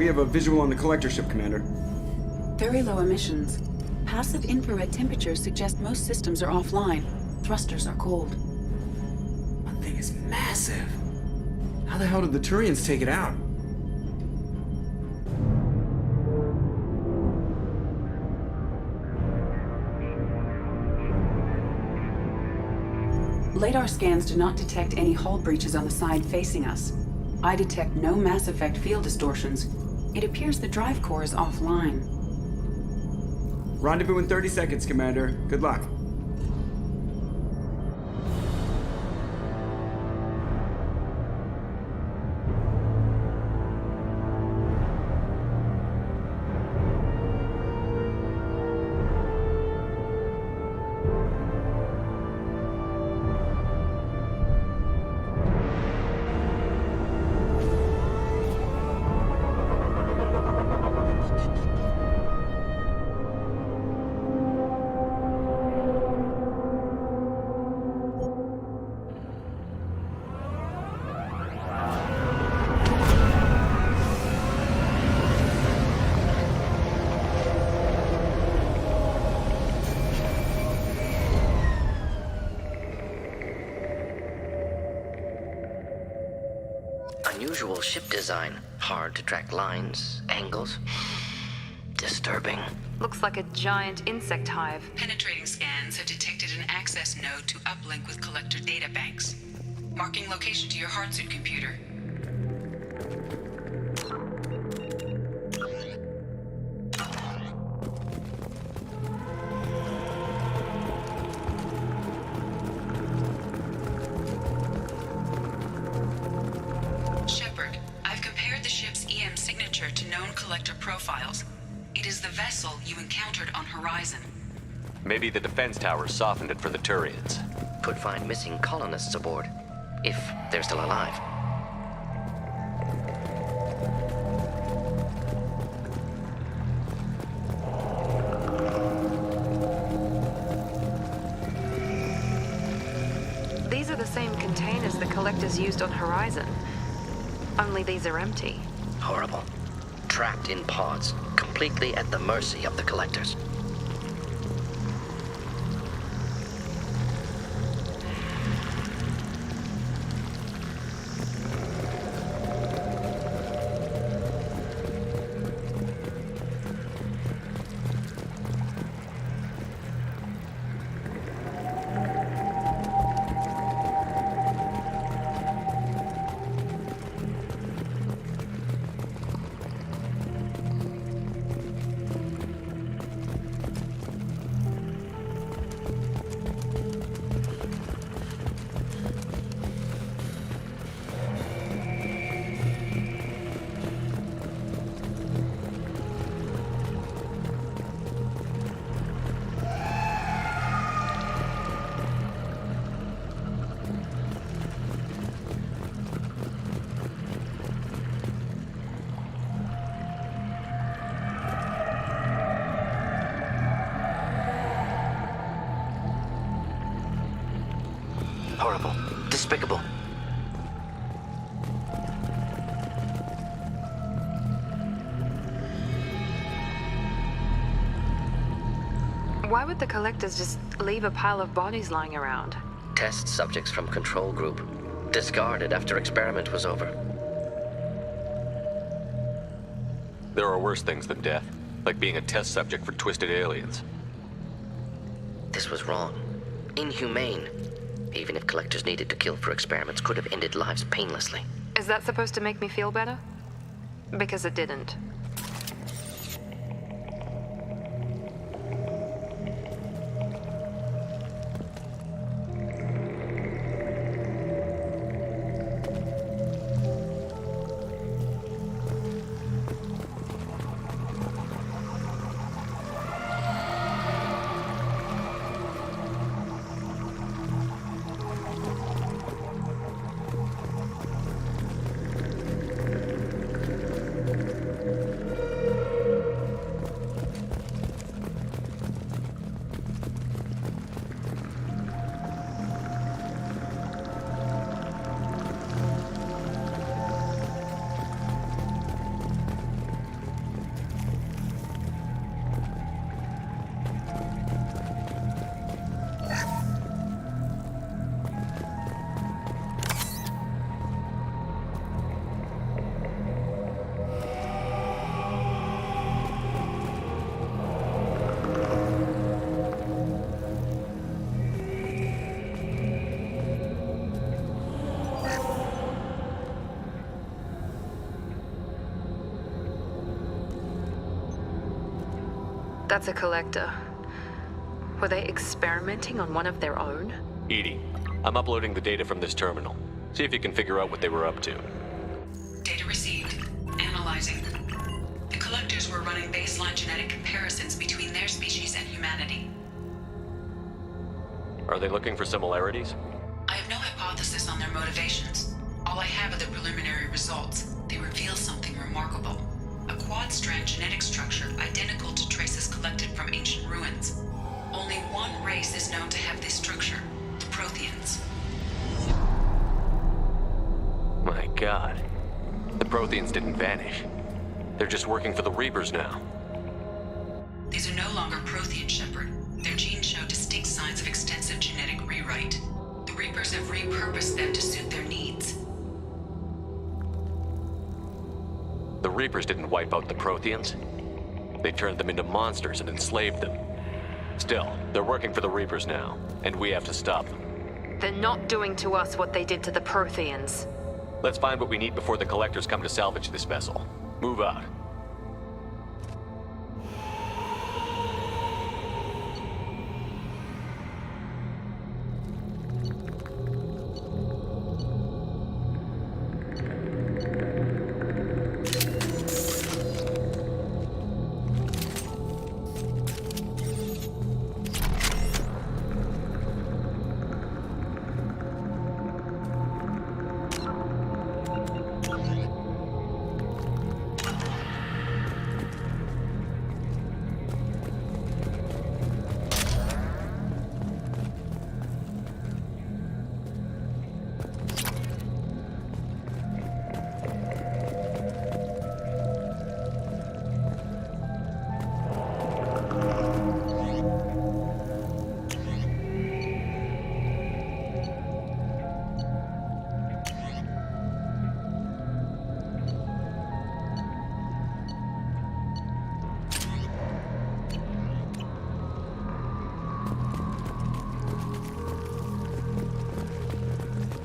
We have a visual on the collector ship, Commander. Very low emissions. Passive infrared temperatures suggest most systems are offline. Thrusters are cold. That thing is massive. How the hell did the Turians take it out? Radar scans do not detect any hull breaches on the side facing us. I detect no mass effect field distortions. It appears the drive core is offline. Rendezvous in 30 seconds, Commander. Good luck. Unusual ship design. Hard to track lines, angles. Disturbing. Looks like a giant insect hive. Penetrating scans have detected an access node to uplink with collector data banks. Marking location to your hardsuit computer. Shepard, I've compared the ship's EM signature to known collector profiles. It is the vessel you encountered on Horizon. Maybe the defense towers softened it for the Turians. Could find missing colonists aboard, if they're still alive. These are the same containers the collectors used on Horizon. Only these are empty. Horrible. Trapped in pods, completely at the mercy of the collectors. Horrible. Despicable. Why would the collectors just leave a pile of bodies lying around? Test subjects from control group. Discarded after experiment was over. There are worse things than death, like being a test subject for twisted aliens. This was wrong. Inhumane. Even if collectors needed to kill for experiments, could have ended lives painlessly. Is that supposed to make me feel better? Because it didn't. That's a collector. Were they experimenting on one of their own? Edie, I'm uploading the data from this terminal. See if you can figure out what they were up to. Data received. Analyzing. The collectors were running baseline genetic comparisons between their species and humanity. Are they looking for similarities? I have no hypothesis on their motivations. All I have are the preliminary results. They reveal something remarkable. A quad-strand genetic structure identical to traces collected from ancient ruins. Only one race is known to have this structure, the Protheans. My God. The Protheans didn't vanish. They're just working for the Reapers now. These are no longer Prothean, Shepard. Their genes show distinct signs of extensive genetic rewrite. The Reapers have repurposed them to suit their needs. The Reapers didn't wipe out the Protheans. They turned them into monsters and enslaved them. Still, they're working for the Reapers now, and we have to stop them. They're not doing to us what they did to the Protheans. Let's find what we need before the Collectors come to salvage this vessel. Move out.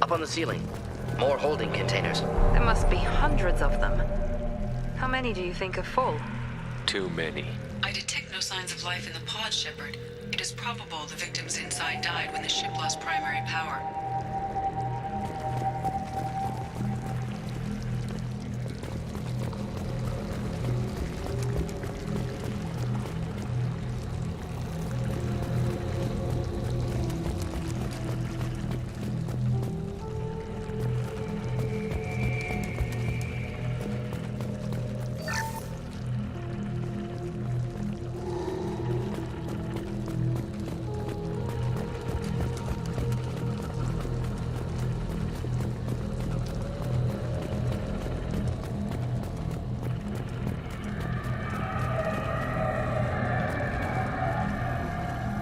Up on the ceiling. More holding containers. There must be hundreds of them. How many do you think are full? Too many. I detect no signs of life in the pod, Shepard. It is probable the victims inside died when the ship lost primary power.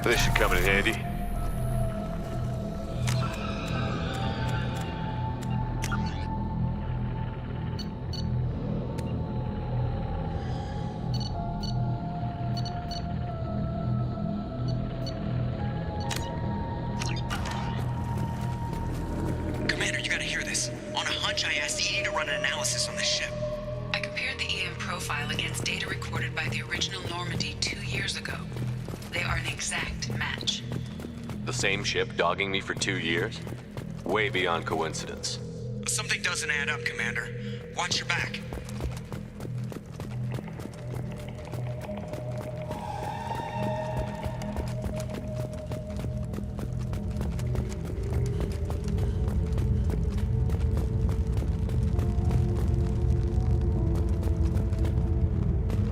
This should come in handy. Commander, you gotta hear this. On a hunch, I asked Edie to run an analysis on this ship. I compared the EM profile against data recorded by the original Normandy 2 years ago. They are an exact match. The same ship dogging me for 2 years? Way beyond coincidence. Something doesn't add up, Commander. Watch your back.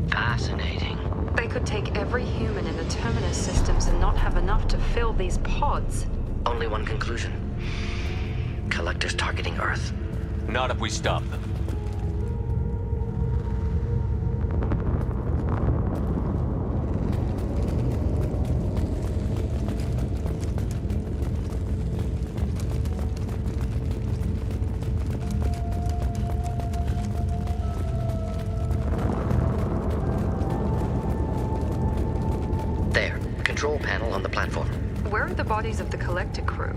Fascinating. They could take every human in the Terminus systems and not have enough to fill these pods. Only one conclusion. Collectors targeting Earth. Not if we stop them. There. Control panel on the platform. Where are the bodies of the Collector crew?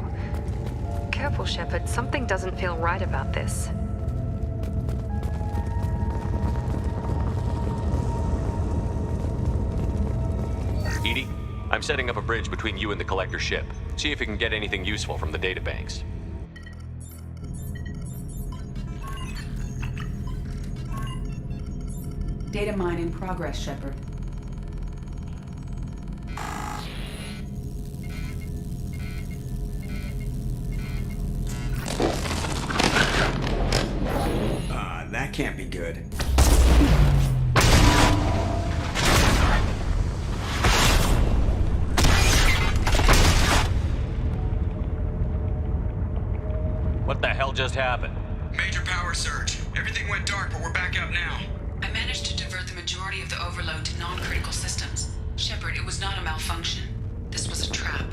Careful, Shepard. Something doesn't feel right about this. I'm setting up a bridge between you and the Collector ship. See if you can get anything useful from the databanks. Data mine in progress, Shepard. That can't be good. What the hell just happened? Major power surge. Everything went dark, but we're back out now. I managed to divert the majority of the overload to non-critical systems. Shepard, it was not a malfunction. This was a trap.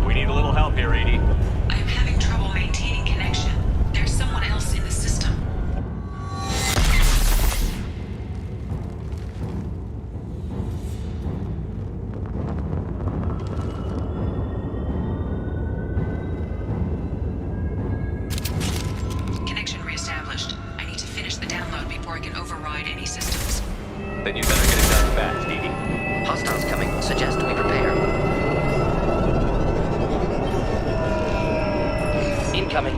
We need a little help here, Edie. I am having trouble maintaining connection. There's someone else in the system. Connection reestablished. I need to finish the download before I can override any systems. Then you better get it done fast, Edie. Hostiles coming. Suggest we prepare. Incoming.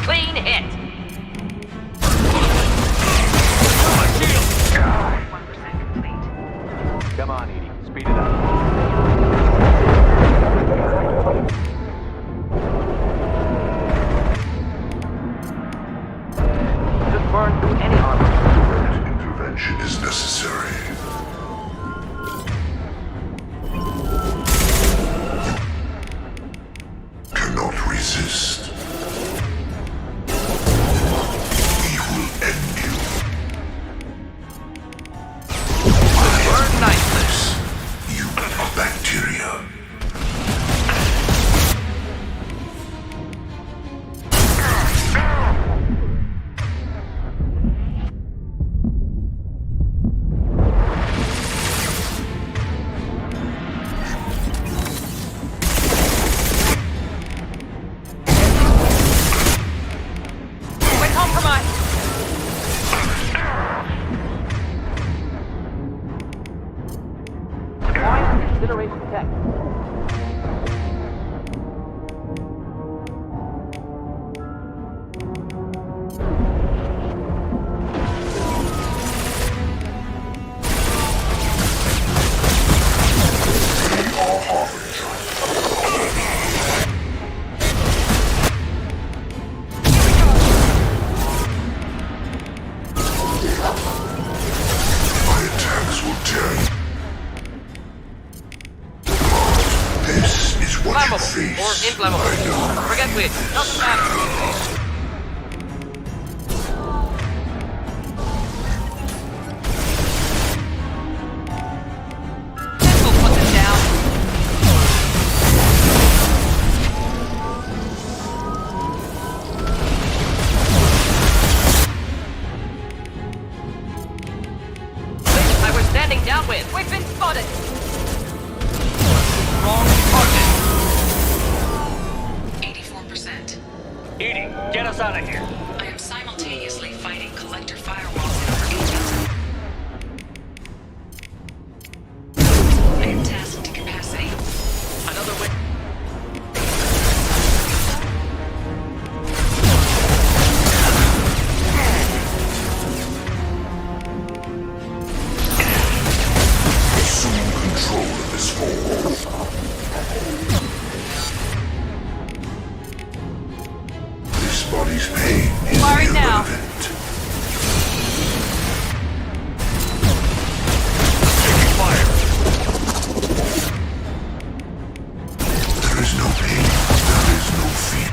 Clean hit. Come on, Edie. Speed it up. Just burn through any armor. Intervention is necessary. Cannot resist. We will end you. Burn nicely. You are bacteria. We're compromised. Deploying incineration tech. My attacks will tear you. This is what you Flammable face. or inflammable. I know. Forget which. Doesn't matter. This'll put them down. Which I was standing down with. We've been spotted. Wrong target. 84%. Edie, get us out of here. I am simultaneously fighting collector firewalls in over 8,000. I am tasked to capacity. Another win. Assume control of this force. This body's pain is Firing now. irrelevant. Taking fire. There is no pain. There is no fear.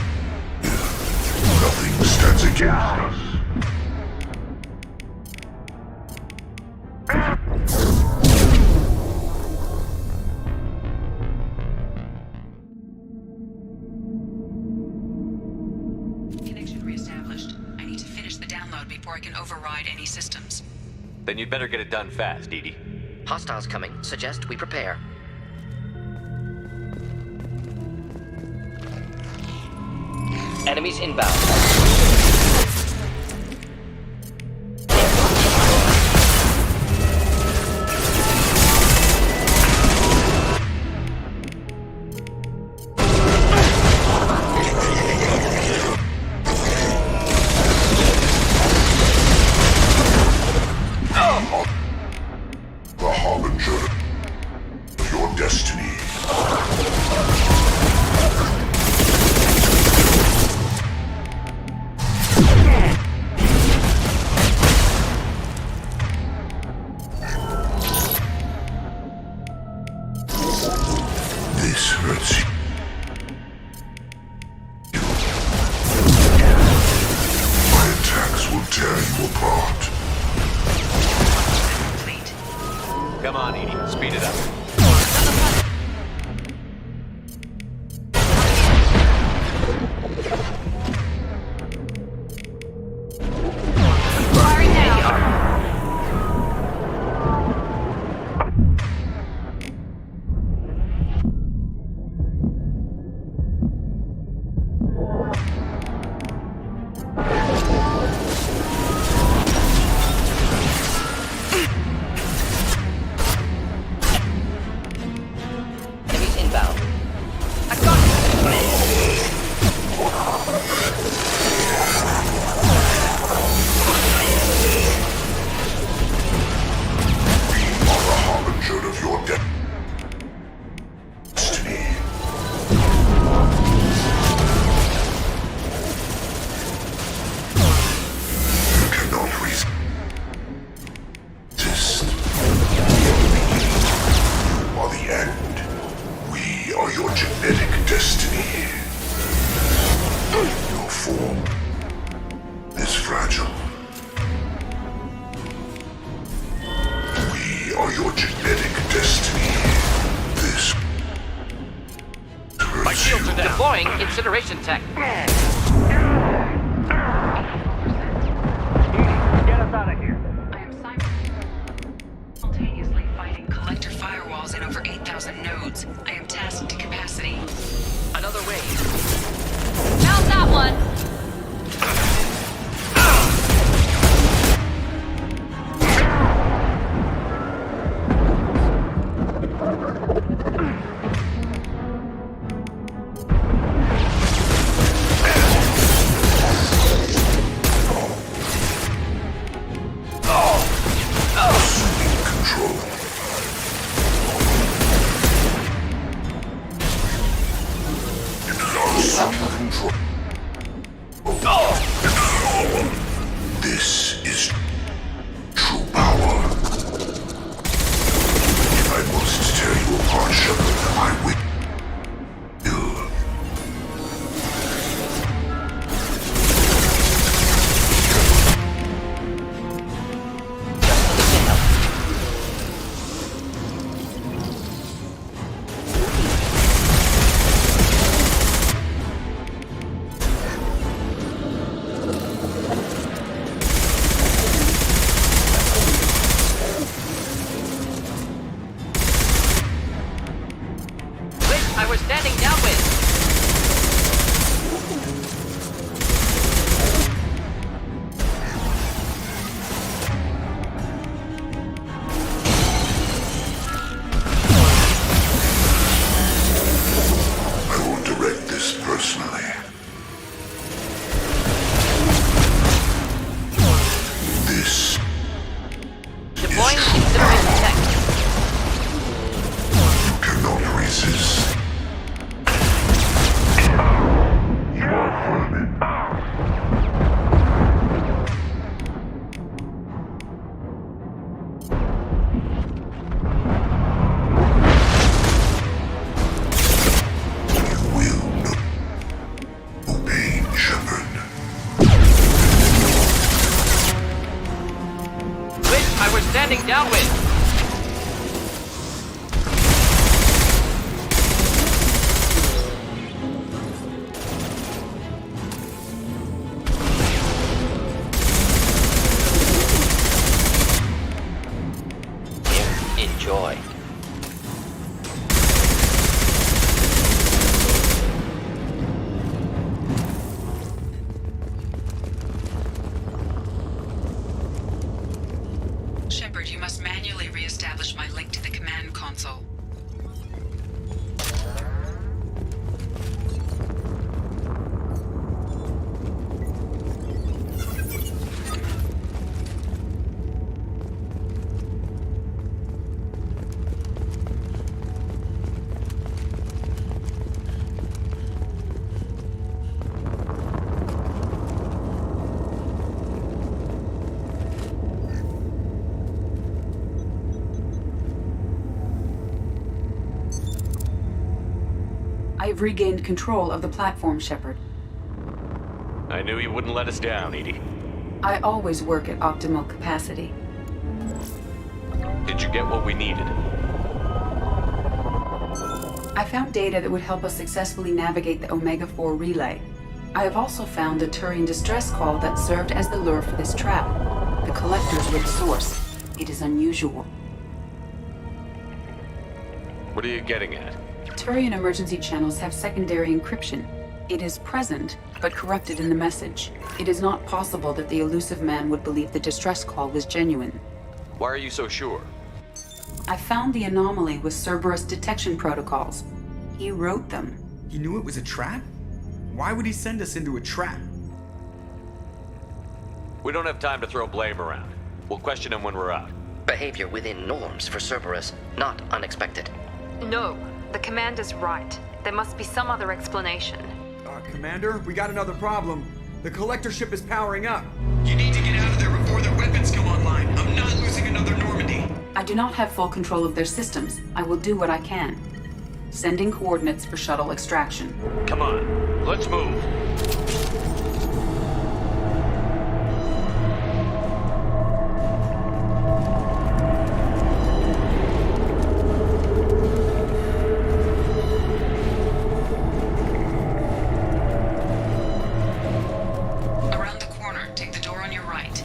Nothing stands against us. Connection reestablished. I need to finish the download before I can override any systems. Then you'd better get it done fast, Edie. Hostiles coming. Suggest we prepare. Enemies inbound. The harbinger of your destiny. This hurts you. My attacks will tear you apart. Come on, Edie. Speed it up. Firing now. Enemies inbound. I got it. Are the harbinger of your destiny. You cannot resist. Or the end. We are your genetic destiny. Your form is fragile. We are your genetic destiny. This My shields are down. Deploying incineration tech. Get us out of here. I am simultaneously fighting collector firewalls in over 8,000 nodes. I am tasked to capacity. Another wave. Found that one. control. It is our control. This is true power. If I must tear you apart, Shepard, I will. I was standing downwind. I will direct this personally. This Deploying incineration tech. you cannot resist. You are vermin. You will know pain, Shepard. Wait, I was standing downwind. Enjoy. manually re-establish my link to the command console. I have regained control of the platform, Shepard. I knew you wouldn't let us down, Edie. I always work at optimal capacity. Did you get what we needed? I found data that would help us successfully navigate the Omega-4 relay. I have also found the Turian distress call that served as the lure for this trap. The collectors were the source. It is unusual. What are you getting at? Turian emergency channels have secondary encryption. It is present, but corrupted in the message. It is not possible that the elusive man would believe the distress call was genuine. Why are you so sure? I found the anomaly with Cerberus detection protocols. He wrote them. He knew it was a trap? Why would he send us into a trap? We don't have time to throw blame around. We'll question him when we're out. Behavior within norms for Cerberus, not unexpected. No, the commander's right. There must be some other explanation. Commander, we got another problem. The collector ship is powering up. You need to get out of there before their weapons come online. I'm not losing another Normandy. I do not have full control of their systems. I will do what I can. Sending coordinates for shuttle extraction. Come on, let's move. Around the corner, take the door on your right.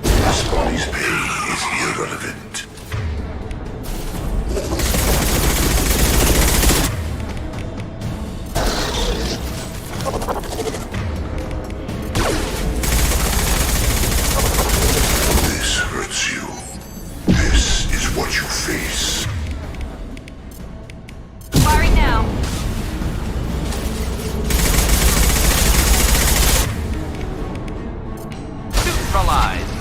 This body's pain is irrelevant. This hurts you. This is what you face. Firing now. Neutralize.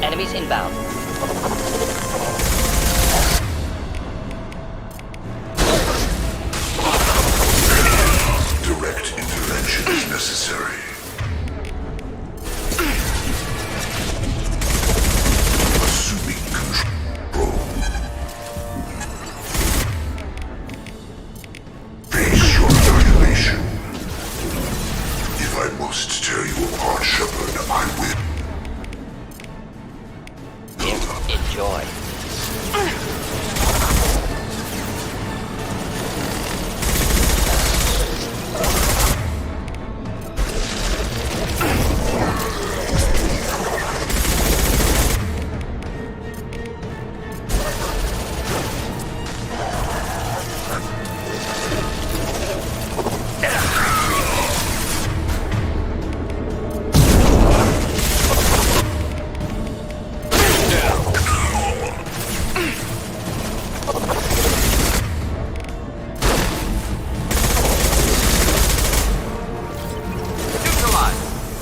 Enemies inbound. Direct intervention is necessary. Assuming control. Face your annihilation. If I must tear you apart, Shepard, I will. Enjoy.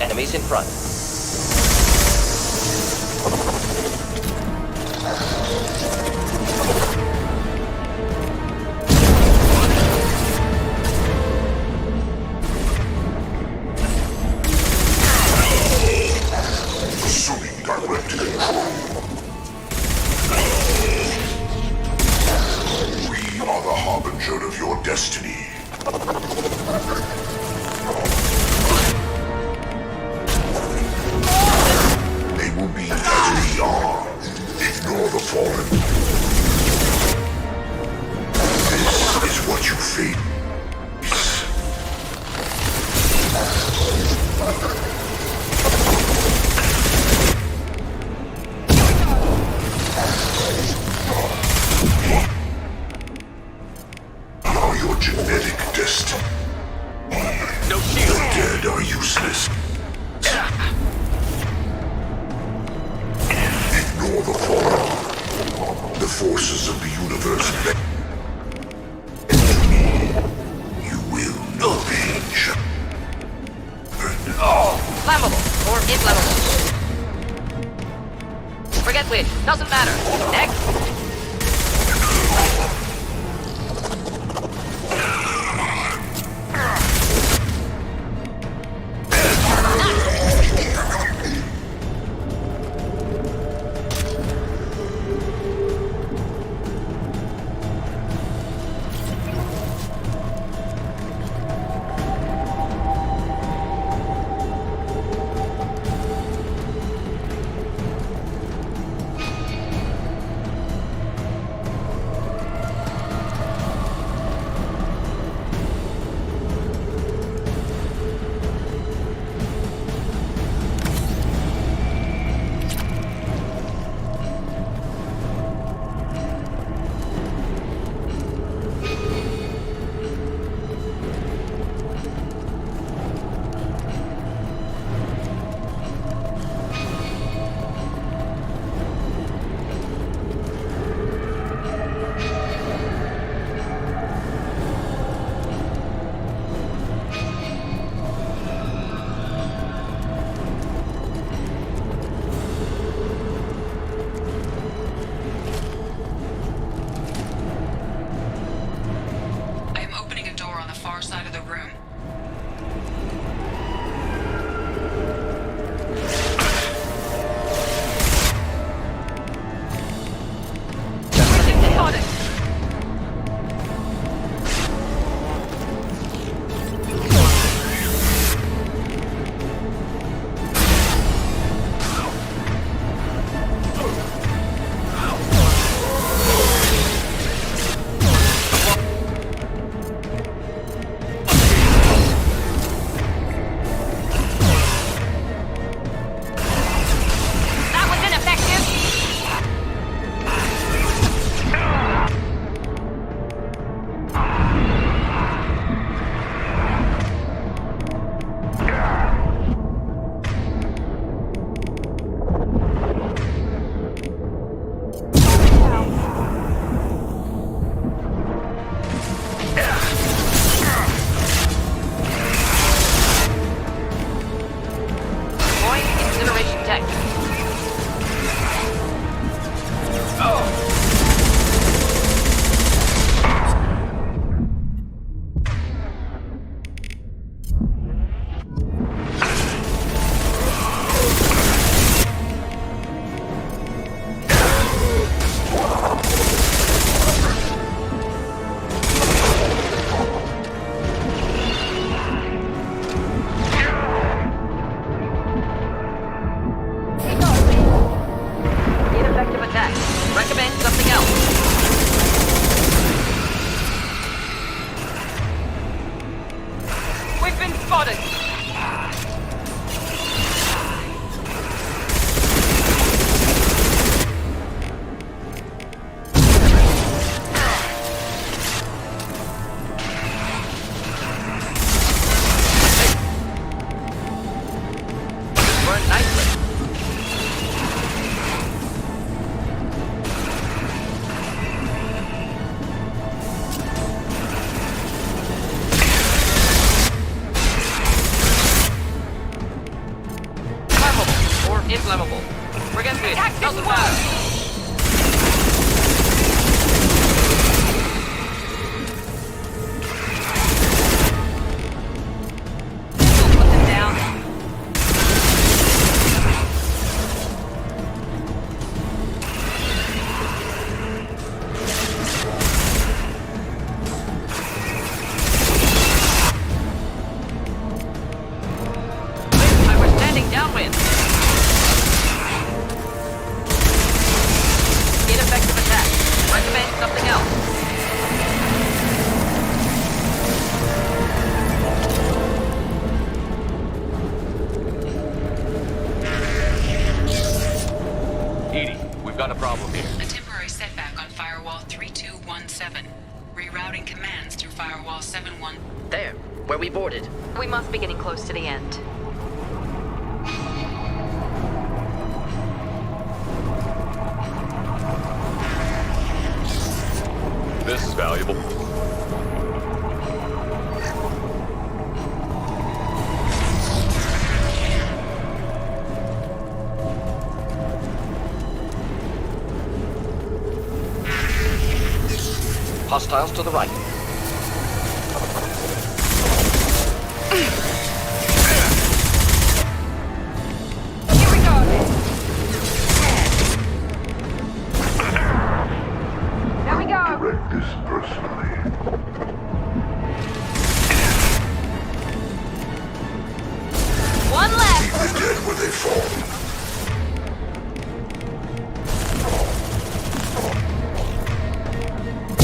Enemies in front. your destiny. They will be as we are. Ignore the fallen. This is what you face. Are your genetic destiny. No shield. The dead are useless. Ignore the fallen. The forces of the universe bend to me. You will not change. Flammable or inflammable. Forget which. Doesn't matter. Next. 7. Rerouting commands through Firewall 7-1. There, where we boarded. We must be getting close to the end. This is valuable. Hostiles to the right. Here we go! There we go! Direct this personally. One left! Leave the dead where they fall.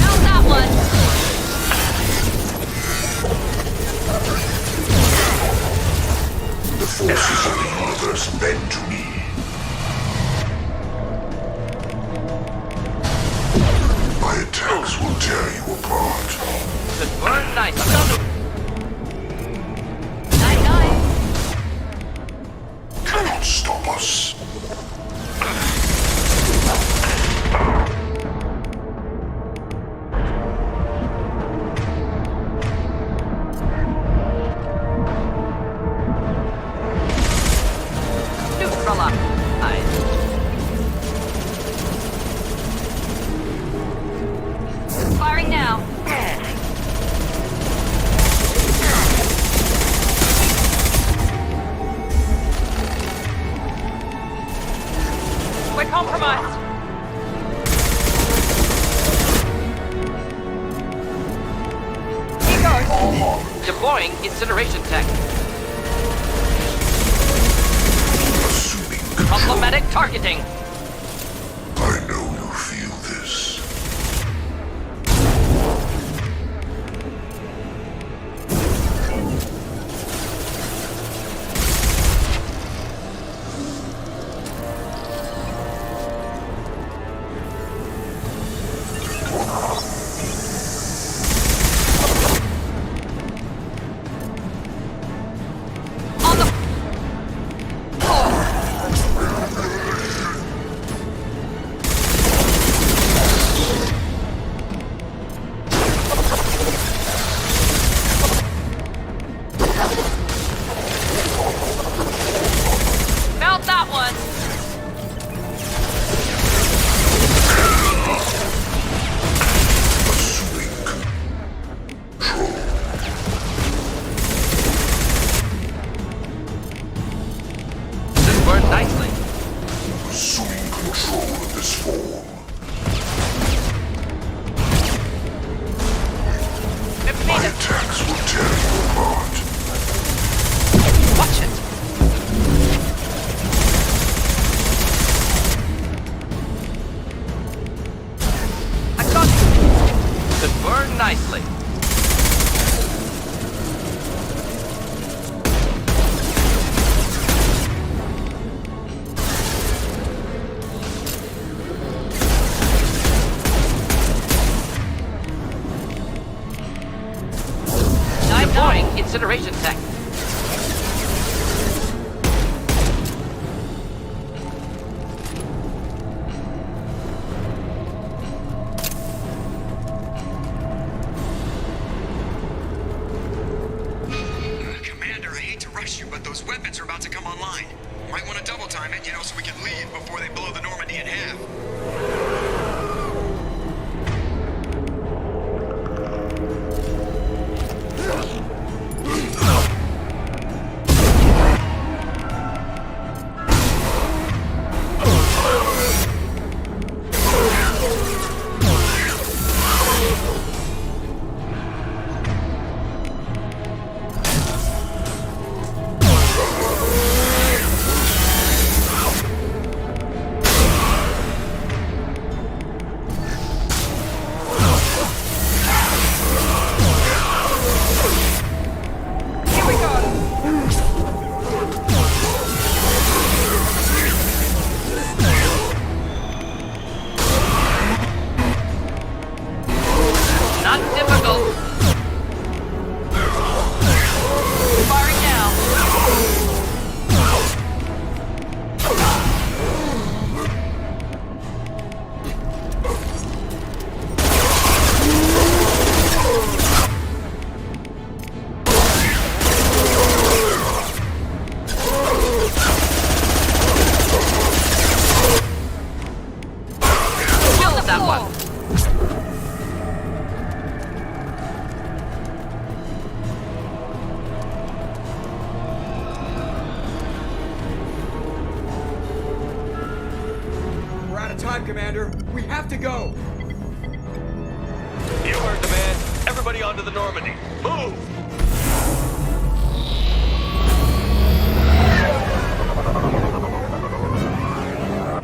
How's that one? The forces of the universe bend to me. My attacks will tear you apart. Good burn, nice. Night-night. Cannot stop us. Firing now. We're compromised. Here goes. Deploying incineration tech. Problematic targeting. I know you feel this. On the... Mount that one. This burned nicely. Assuming control of this form. My attacks will tear you apart. Watch it. I got you. This burned nicely. Deploying incineration tech. Commander, I hate to rush you, but those weapons are about to come online. Might want to double time it, so we can leave before they blow the Normandy in half. time, Commander. We have to go. You heard the man. Everybody onto the Normandy. Move!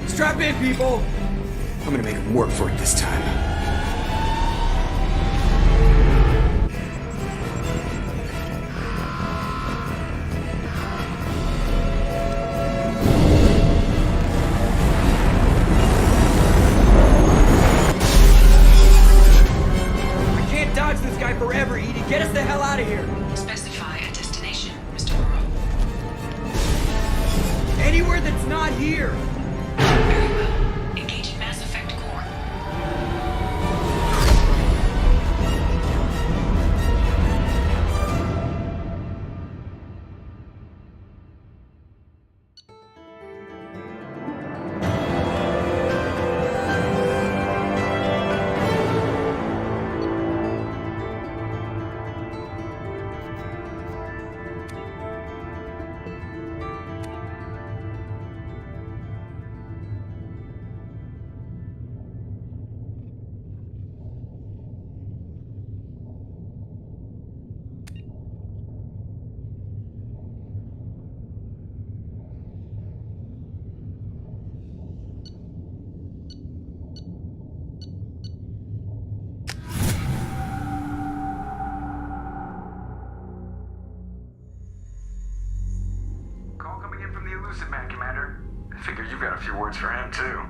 Strap in, people. I'm gonna make them work for it this time. Forever, Edie. Get us the hell out of here. Specify a destination, Mr. Moreau. Anywhere that's not here. Very well. Engage Mass Effect Core. Elusive Man, Commander. I figure you've got a few words for him, too.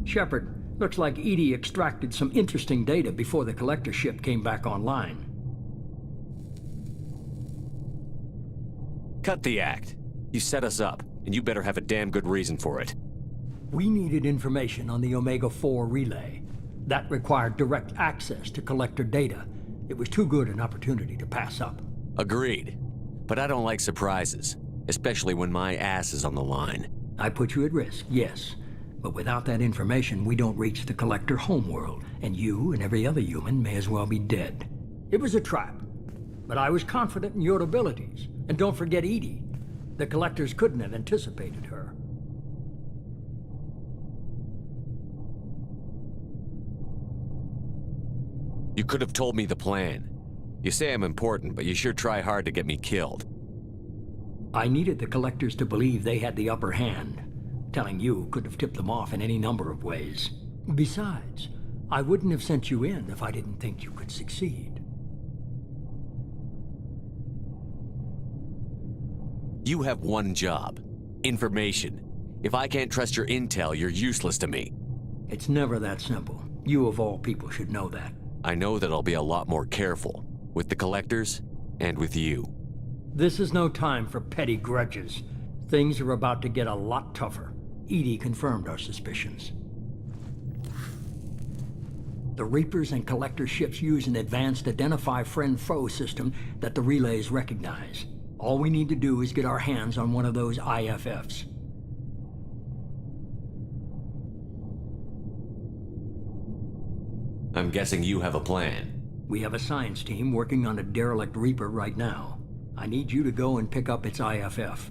Shepard, looks like Edie extracted some interesting data before the collector ship came back online. Cut the act. You set us up, and you better have a damn good reason for it. We needed information on the Omega-4 relay. That required direct access to collector data. It was too good an opportunity to pass up. Agreed. But I don't like surprises, especially when my ass is on the line. I put you at risk, yes. But without that information, we don't reach the collector homeworld, and you and every other human may as well be dead. It was a trap, but I was confident in your abilities. And don't forget Edie. The collectors couldn't have anticipated her. You could have told me the plan. You say I'm important, but you sure try hard to get me killed. I needed the collectors to believe they had the upper hand. Telling you could have tipped them off in any number of ways. Besides, I wouldn't have sent you in if I didn't think you could succeed. You have one job. Information. If I can't trust your intel, you're useless to me. It's never that simple. You of all people should know that. I know that I'll be a lot more careful. With the collectors, and with you. This is no time for petty grudges. Things are about to get a lot tougher. Edie confirmed our suspicions. The Reapers and Collector ships use an advanced Identify Friend-Foe system that the relays recognize. All we need to do is get our hands on one of those IFFs. I'm guessing you have a plan. We have a science team working on a derelict Reaper right now. I need you to go and pick up its IFF.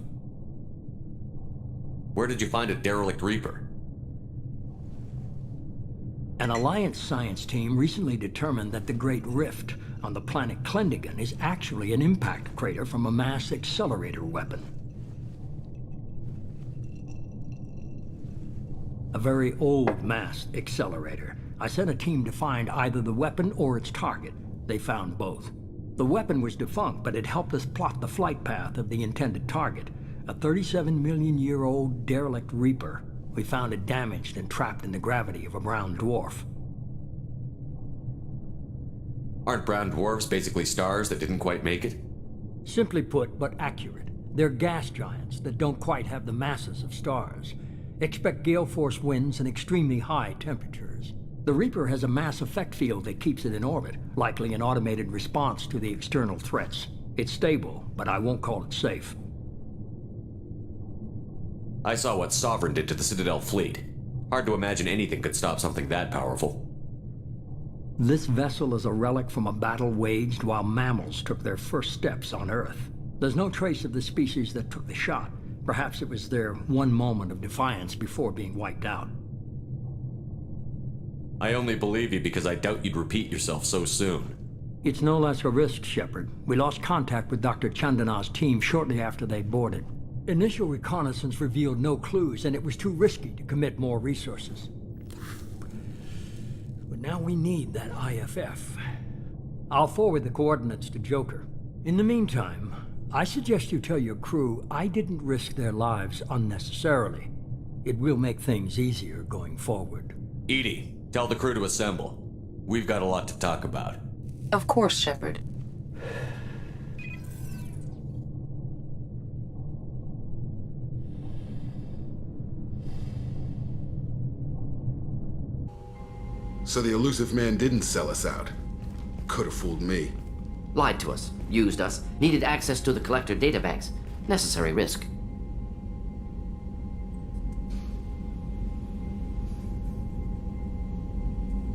Where did you find a derelict Reaper? An Alliance science team recently determined that the Great Rift on the planet Klendigan is actually an impact crater from a mass accelerator weapon. A very old mass accelerator. I sent a team to find either the weapon or its target. They found both. The weapon was defunct, but it helped us plot the flight path of the intended target. A 37-million-year-old derelict Reaper. We found it damaged and trapped in the gravity of a brown dwarf. Aren't brown dwarfs basically stars that didn't quite make it? Simply put, but accurate. They're gas giants that don't quite have the masses of stars. Expect gale force winds and extremely high temperatures. The Reaper has a mass effect field that keeps it in orbit, likely an automated response to the external threats. It's stable, but I won't call it safe. I saw what Sovereign did to the Citadel fleet. Hard to imagine anything could stop something that powerful. This vessel is a relic from a battle waged while mammals took their first steps on Earth. There's no trace of the species that took the shot. Perhaps it was their one moment of defiance before being wiped out. I only believe you because I doubt you'd repeat yourself so soon. It's no less a risk, Shepard. We lost contact with Dr. Chandana's team shortly after they boarded. Initial reconnaissance revealed no clues, and it was too risky to commit more resources. But now we need that IFF. I'll forward the coordinates to Joker. In the meantime, I suggest you tell your crew I didn't risk their lives unnecessarily. It will make things easier going forward. Edie, tell the crew to assemble. We've got a lot to talk about. Of course, Shepard. So the elusive man didn't sell us out. Could have fooled me. Lied to us, used us, needed access to the Collector databanks. Necessary risk.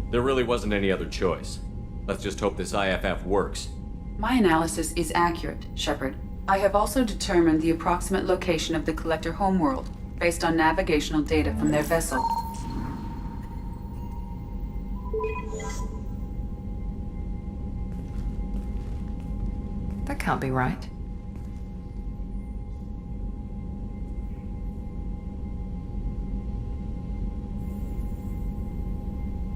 There really wasn't any other choice. Let's just hope this IFF works. My analysis is accurate, Shepard. I have also determined the approximate location of the Collector homeworld, based on navigational data from their vessel. That can't be right.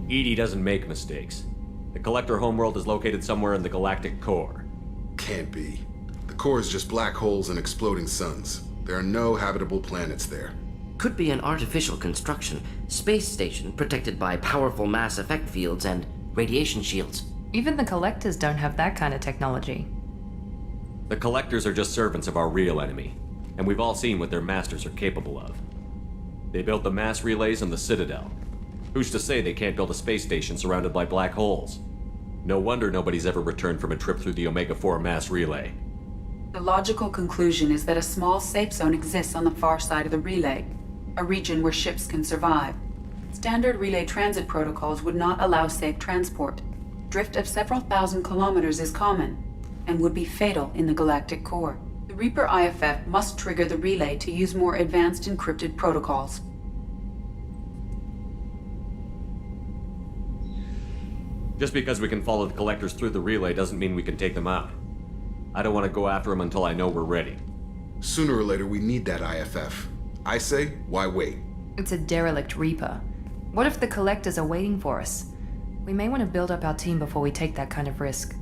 Edie doesn't make mistakes. The Collector homeworld is located somewhere in the galactic core. Can't be. The core is just black holes and exploding suns. There are no habitable planets there. Could be an artificial construction, space station protected by powerful mass effect fields and radiation shields. Even the Collectors don't have that kind of technology. The Collectors are just servants of our real enemy, and we've all seen what their masters are capable of. They built the mass relays and the Citadel. Who's to say they can't build a space station surrounded by black holes? No wonder nobody's ever returned from a trip through the Omega-4 mass relay. The logical conclusion is that a small safe zone exists on the far side of the relay, a region where ships can survive. Standard relay transit protocols would not allow safe transport. Drift of several thousand kilometers is common, and would be fatal in the galactic core. The Reaper IFF must trigger the relay to use more advanced encrypted protocols. Just because we can follow the Collectors through the relay doesn't mean we can take them out. I don't want to go after them until I know we're ready. Sooner or later, we need that IFF. I say, why wait? It's a derelict Reaper. What if the Collectors are waiting for us? We may want to build up our team before we take that kind of risk.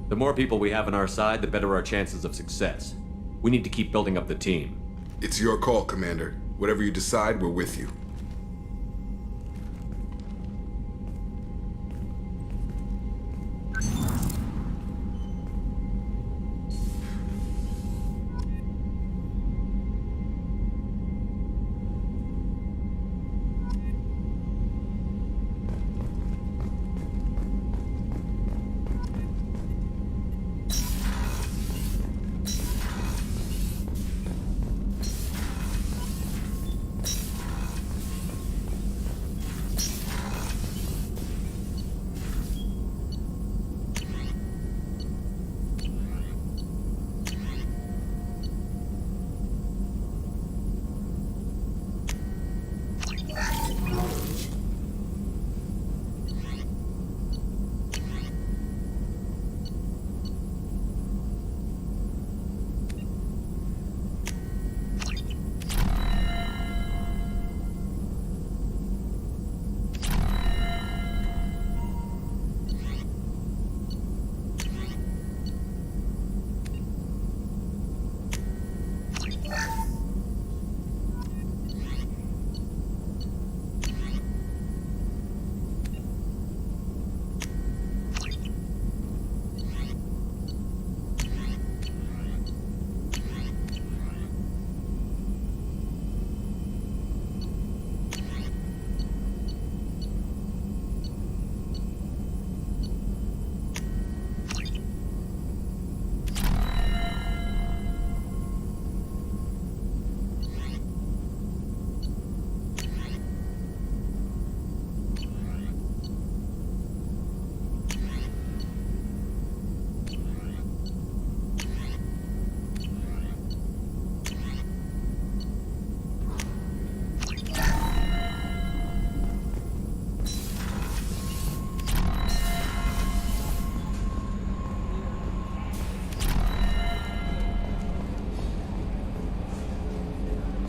The more people we have on our side, the better our chances of success. We need to keep building up the team. It's your call, Commander. Whatever you decide, we're with you.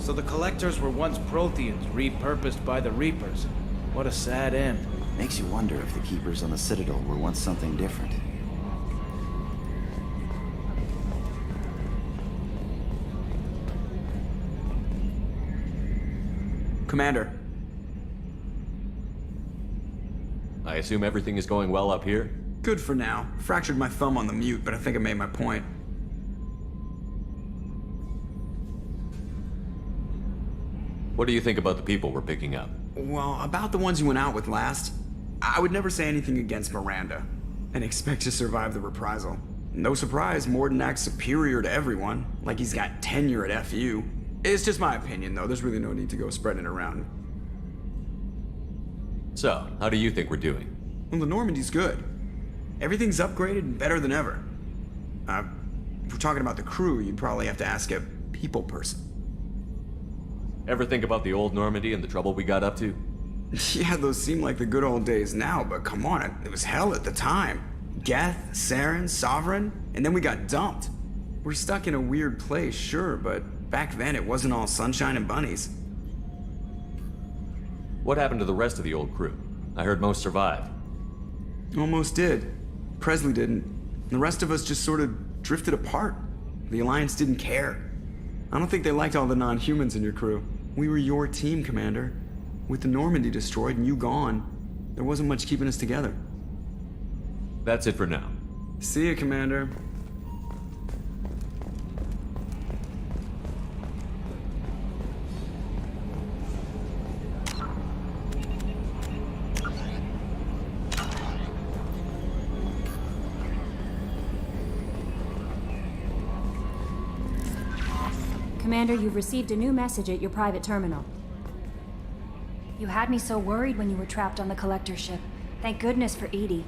So the Collectors were once Protheans, repurposed by the Reapers. What a sad end. Makes you wonder if the Keepers on the Citadel were once something different. Commander. I assume everything is going well up here? Good for now. Fractured my thumb on the mute, but I think I made my point. What do you think about the people we're picking up? Well, about the ones you went out with last, I would never say anything against Miranda, and expect to survive the reprisal. No surprise, Morden acts superior to everyone, like he's got tenure at FU. It's just my opinion, though. There's really no need to go spreading it around. So, how do you think we're doing? Well, the Normandy's good. Everything's upgraded and better than ever. If we're talking about the crew, you'd probably have to ask a people person. Ever think about the old Normandy and the trouble we got up to? Yeah, those seem like the good old days now, but come on, it was hell at the time. Geth, Saren, Sovereign, and then we got dumped. We're stuck in a weird place, sure, but back then it wasn't all sunshine and bunnies. What happened to the rest of the old crew? I heard most survived. Almost did. Presley didn't. The rest of us just sort of drifted apart. The Alliance didn't care. I don't think they liked all the non-humans in your crew. We were your team, Commander. With the Normandy destroyed and you gone, there wasn't much keeping us together. That's it for now. See ya, Commander. Commander, you've received a new message at your private terminal. You had me so worried when you were trapped on the Collector ship. Thank goodness for Edie.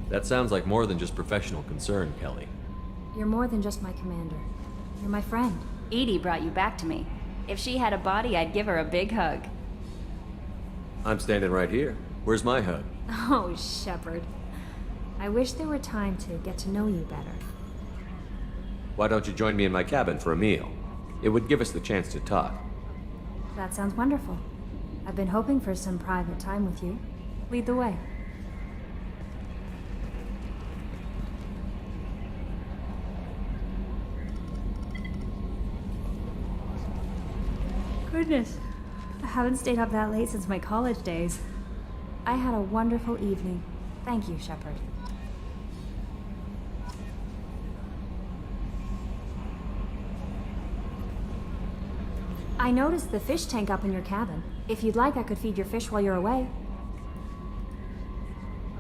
That sounds like more than just professional concern, Kelly. You're more than just my commander. You're my friend. Edie brought you back to me. If she had a body, I'd give her a big hug. I'm standing right here. Where's my hug? Oh, Shepard. I wish there were time to get to know you better. Why don't you join me in my cabin for a meal? It would give us the chance to talk. That sounds wonderful. I've been hoping for some private time with you. Lead the way. Goodness, I haven't stayed up that late since my college days. I had a wonderful evening. Thank you, Shepard. I noticed the fish tank up in your cabin. If you'd like, I could feed your fish while you're away.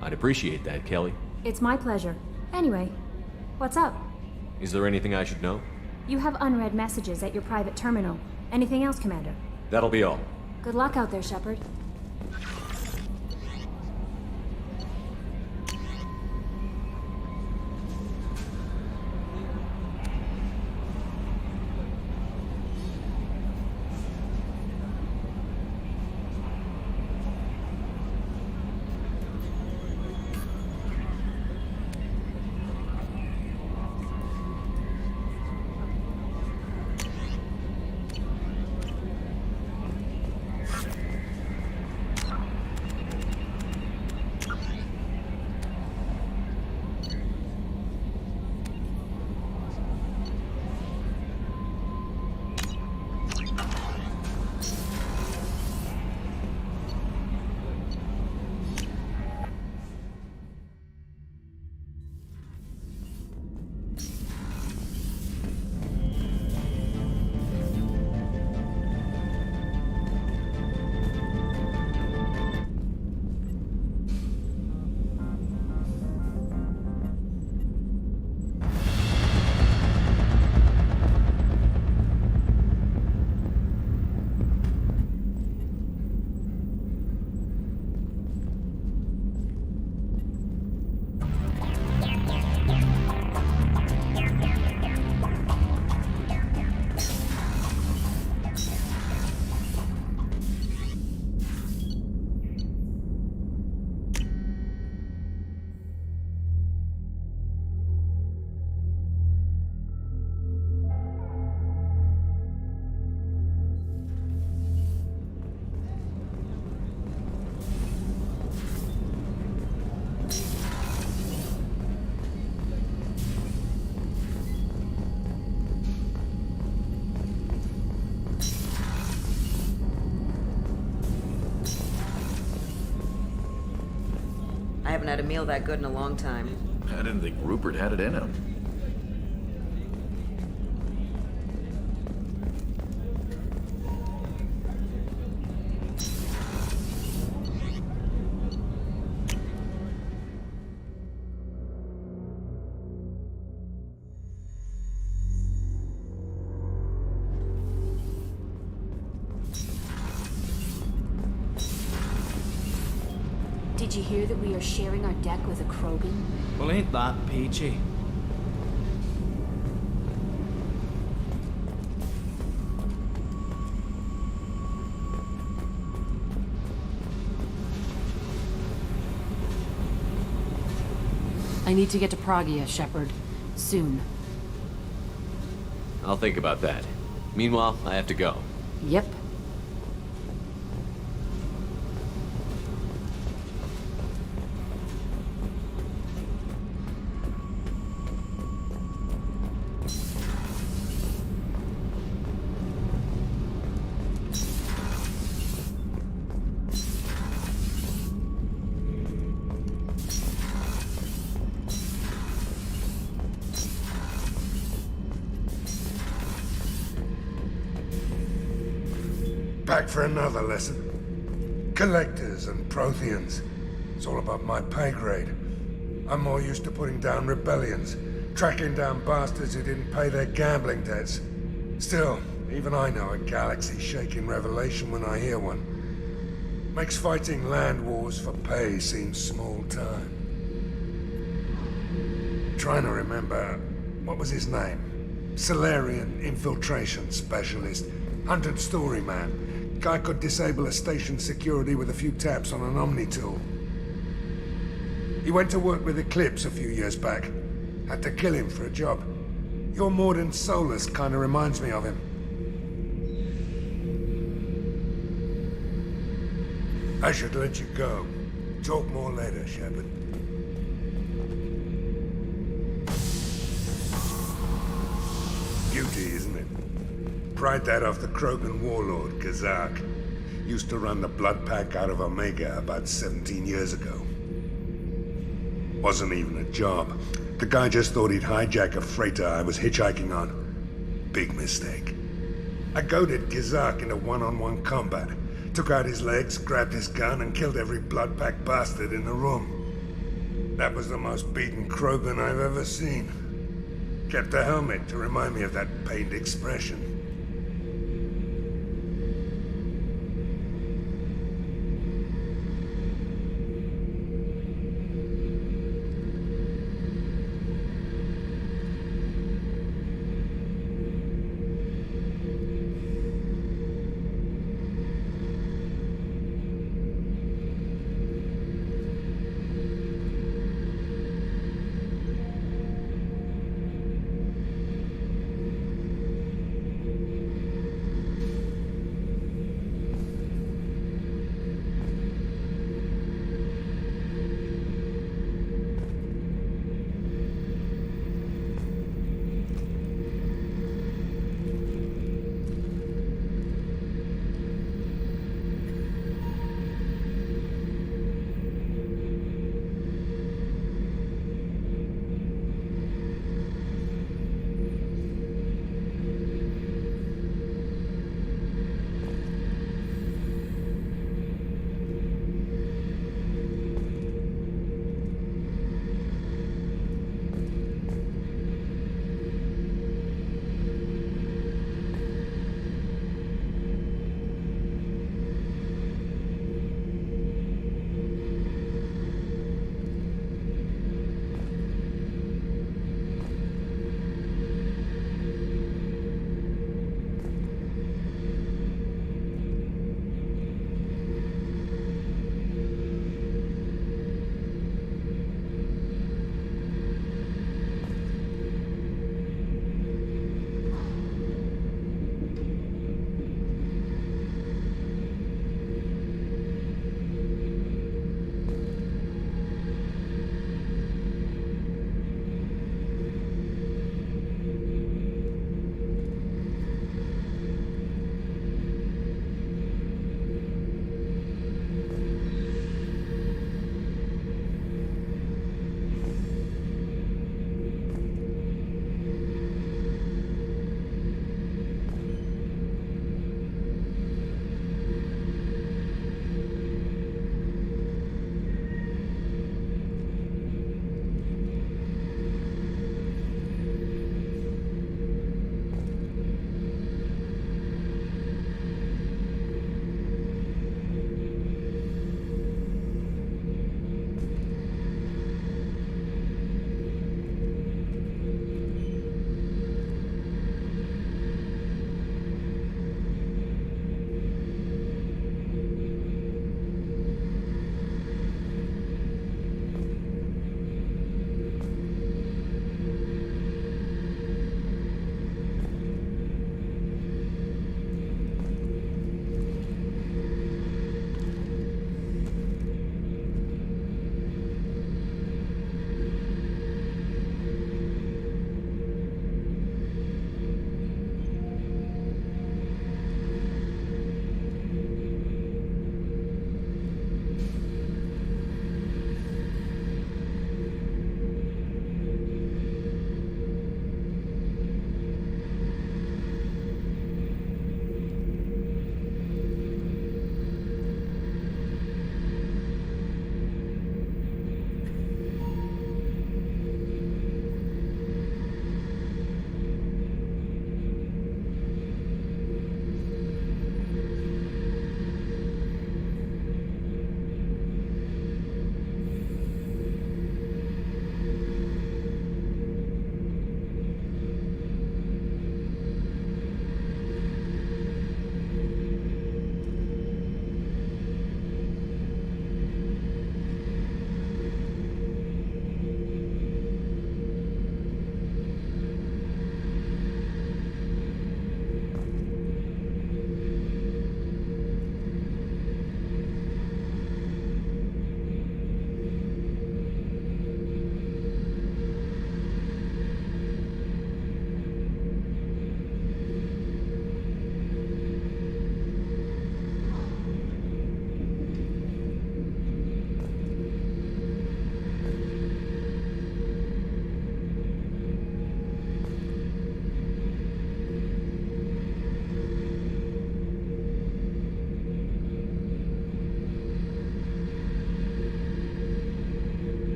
I'd appreciate that, Kelly. It's my pleasure. Anyway, what's up? Is there anything I should know? You have unread messages at your private terminal. Anything else, Commander? That'll be all. Good luck out there, Shepard. haven't had a meal that good in a long time. I didn't think Rupert had it in him. Did you hear that we are sharing our deck with a Krogan? Well, ain't that peachy? I need to get to Pragia, Shepard. Soon. I'll think about that. Meanwhile, I have to go. Yep. Back for another lesson. Collectors and Protheans. It's all above my pay grade. I'm more used to putting down rebellions, tracking down bastards who didn't pay their gambling debts. Still, even I know a galaxy-shaking revelation when I hear one. Makes fighting land wars for pay seem small time. Trying to remember, what was his name? Solarian infiltration specialist. 100-story man. Guy could disable a station security with a few taps on an Omni tool. He went to work with Eclipse a few years back. Had to kill him for a job. Your Mordant Solus kinda reminds me of him. I should let you go. Talk more later, Shepard. Beauty, isn't it? Pried that off the Krogan warlord, Gazak. Used to run the Blood Pack out of Omega about 17 years ago. Wasn't even a job. The guy just thought he'd hijack a freighter I was hitchhiking on. Big mistake. I goaded Gazak into one-on-one combat. Took out his legs, grabbed his gun, and killed every Blood Pack bastard in the room. That was the most beaten Krogan I've ever seen. Kept a helmet to remind me of that pained expression.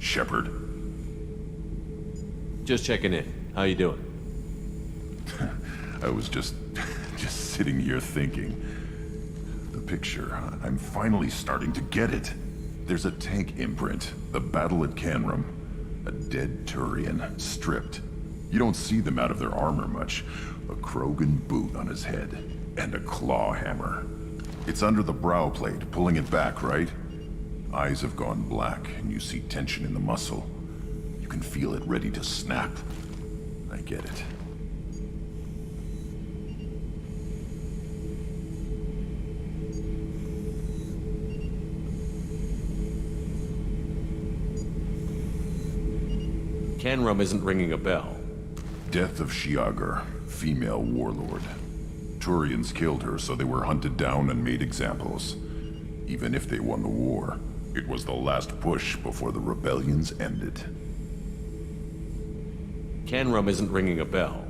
Shepard. Just checking in. How you doing? I was just sitting here thinking. The picture, I'm finally starting to get it. There's a tank imprint, the battle at Canrum. A dead Turian, stripped. You don't see them out of their armor much. A Krogan boot on his head, and a claw hammer. It's under the brow plate, pulling it back, right? Eyes have gone black, and you see tension in the muscle. You can feel it ready to snap. I get it. Canrum isn't ringing a bell. Death of Shiagar, female warlord. Turians killed her, so they were hunted down and made examples. Even if they won the war, it was the last push before the rebellions ended. Canrum isn't ringing a bell.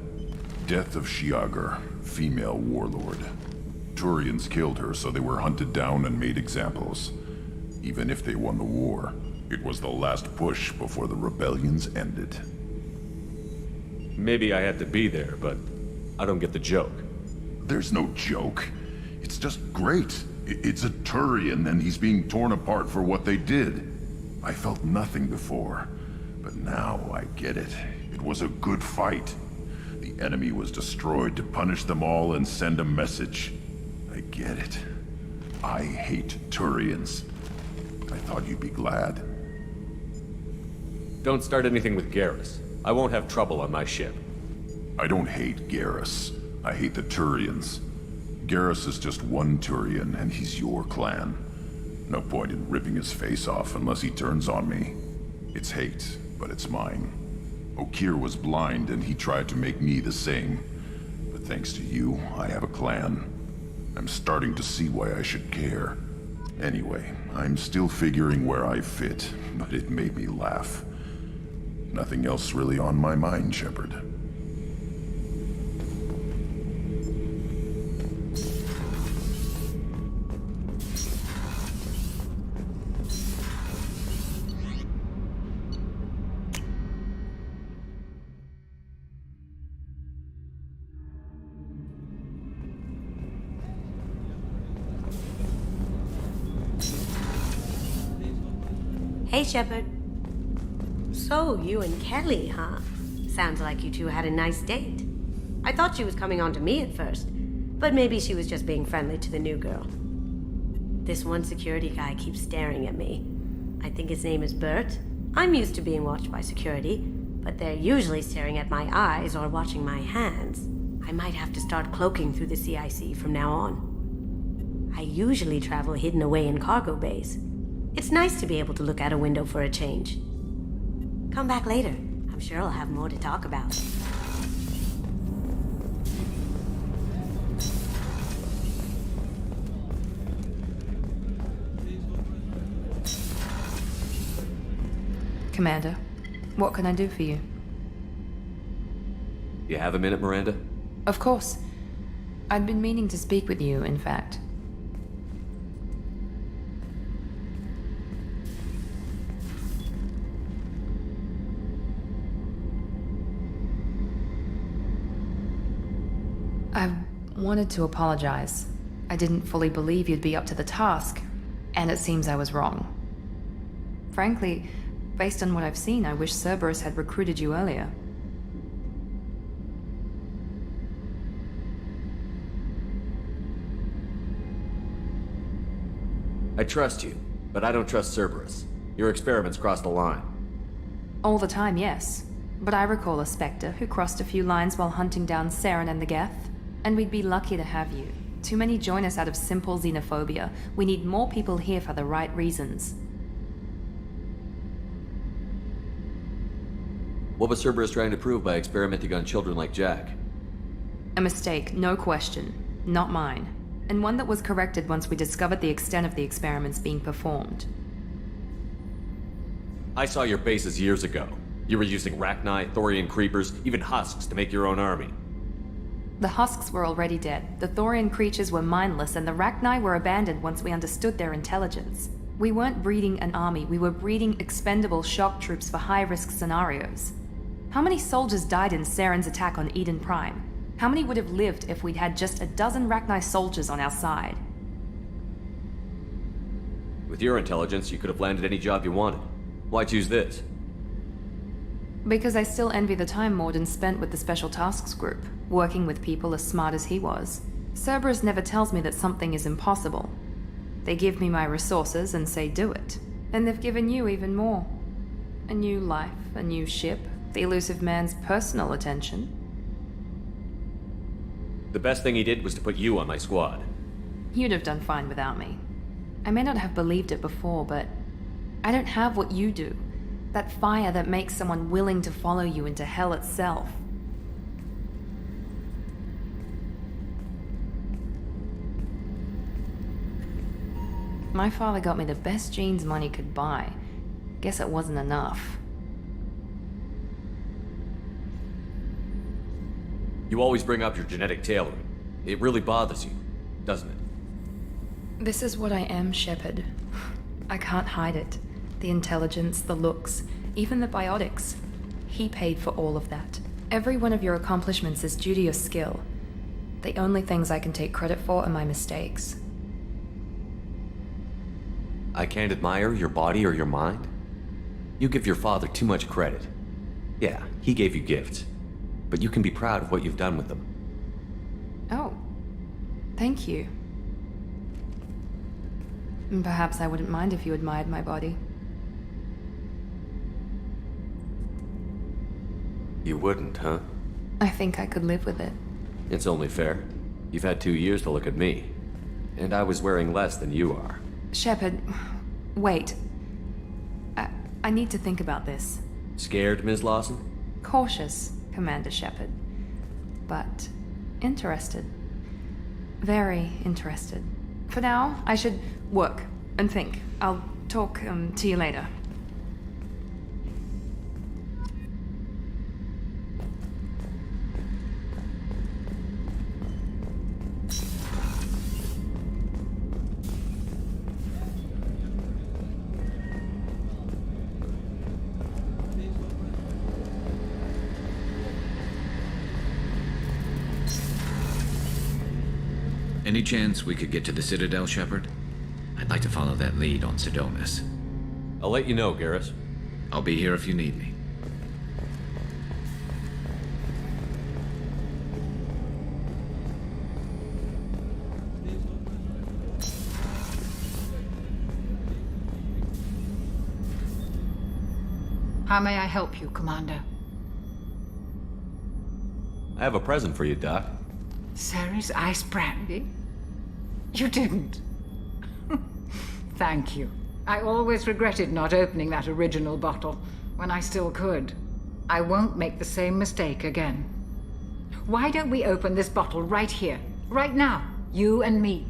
Death of Shiagar, female warlord. Turians killed her, so they were hunted down and made examples. Even if they won the war, it was the last push before the rebellions ended. Maybe I had to be there, but I don't get the joke. There's no joke. It's just great. It's a Turian, and he's being torn apart for what they did. I felt nothing before, but now I get it. It was a good fight. The enemy was destroyed to punish them all and send a message. I get it. I hate Turians. I thought you'd be glad. Don't start anything with Garrus. I won't have trouble on my ship. I don't hate Garrus. I hate the Turians. Garrus is just one Turian, and he's your clan. No point in ripping his face off unless he turns on me. It's hate, but it's mine. Okir was blind, and he tried to make me the same. But thanks to you, I have a clan. I'm starting to see why I should care. Anyway, I'm still figuring where I fit, but it made me laugh. Nothing else really on my mind, Shepard. Hey, Shepard. So, you and Kelly, huh? Sounds like you two had a nice date. I thought she was coming on to me at first, but maybe she was just being friendly to the new girl. This one security guy keeps staring at me. I think his name is Bert. I'm used to being watched by security, but they're usually staring at my eyes or watching my hands. I might have to start cloaking through the CIC from now on. I usually travel hidden away in cargo bays. It's nice to be able to look out a window for a change. Come back later. I'm sure I'll have more to talk about. Commander, what can I do for you? You have a minute, Miranda? Of course. I'd been meaning to speak with you, in fact. I wanted to apologize. I didn't fully believe you'd be up to the task, and it seems I was wrong. Frankly, based on what I've seen, I wish Cerberus had recruited you earlier. I trust you, but I don't trust Cerberus. Your experiments crossed the line. All the time, yes. But I recall a Spectre who crossed a few lines while hunting down Saren and the Geth. And we'd be lucky to have you. Too many join us out of simple xenophobia. We need more people here for the right reasons. What was Cerberus trying to prove by experimenting on children like Jack? A mistake, no question. Not mine. And one that was corrected once we discovered the extent of the experiments being performed. I saw your bases years ago. You were using Rachni, Thorian creepers, even husks to make your own army. The husks were already dead, the Thorian creatures were mindless, and the Rachni were abandoned once we understood their intelligence. We weren't breeding an army, we were breeding expendable shock troops for high-risk scenarios. How many soldiers died in Saren's attack on Eden Prime? How many would have lived if we'd had just a dozen Rachni soldiers on our side? With your intelligence, you could have landed any job you wanted. Why choose this? Because I still envy the time Morden spent with the Special Tasks Group, working with people as smart as he was. Cerberus never tells me that something is impossible. They give me my resources and say do it. And they've given you even more. A new life, a new ship, the elusive man's personal attention. The best thing he did was to put you on my squad. You'd have done fine without me. I may not have believed it before, but I don't have what you do. That fire that makes someone willing to follow you into hell itself. My father got me the best jeans money could buy. Guess it wasn't enough. You always bring up your genetic tailoring. It really bothers you, doesn't it? This is what I am, Shepard. I can't hide it. The intelligence, the looks, even the biotics. He paid for all of that. Every one of your accomplishments is due to your skill. The only things I can take credit for are my mistakes. I can't admire your body or your mind? You give your father too much credit. Yeah, he gave you gifts. But you can be proud of what you've done with them. Oh. Thank you. Perhaps I wouldn't mind if you admired my body. You wouldn't, huh? I think I could live with it. It's only fair. You've had 2 years to look at me. And I was wearing less than you are. Shepard, wait. I need to think about this. Scared, Ms. Lawson? Cautious, Commander Shepard. But interested. Very interested. For now, I should work and think. I'll talk to you later. Any chance we could get to the Citadel, Shepard? I'd like to follow that lead on Sidonis. I'll let you know, Garrus. I'll be here if you need me. How may I help you, Commander? I have a present for you, Doc. Ceres ice brandy? You didn't. Thank you. I always regretted not opening that original bottle when I still could. I won't make the same mistake again. Why don't we open this bottle right here, right now, you and me?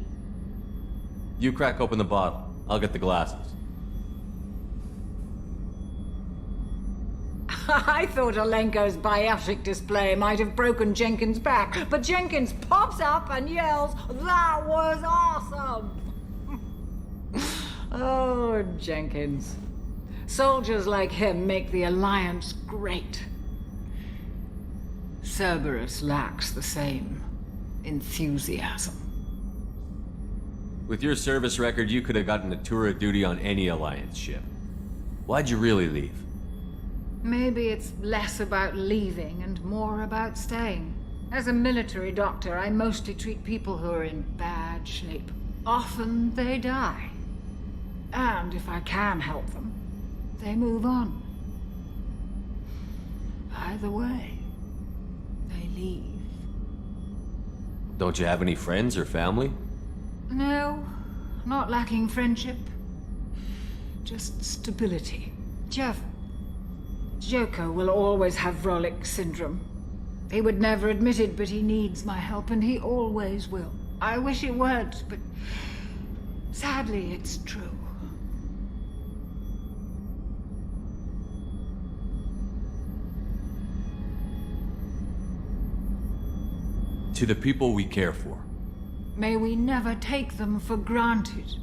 You crack open the bottle. I'll get the glasses. I thought Alenko's biotic display might have broken Jenkins' back, but Jenkins pops up and yells, "That was awesome!" Oh, Jenkins. Soldiers like him make the Alliance great. Cerberus lacks the same enthusiasm. With your service record, you could have gotten a tour of duty on any Alliance ship. Why'd you really leave? Maybe it's less about leaving and more about staying. As a military doctor, I mostly treat people who are in bad shape. Often they die. And if I can help them, they move on. Either way, they leave. Don't you have any friends or family? No, not lacking friendship. Just stability. Jeff, Joko will always have Vrolik syndrome. He would never admit it, but he needs my help, and he always will. I wish it weren't, but sadly, it's true. To the people we care for. May we never take them for granted.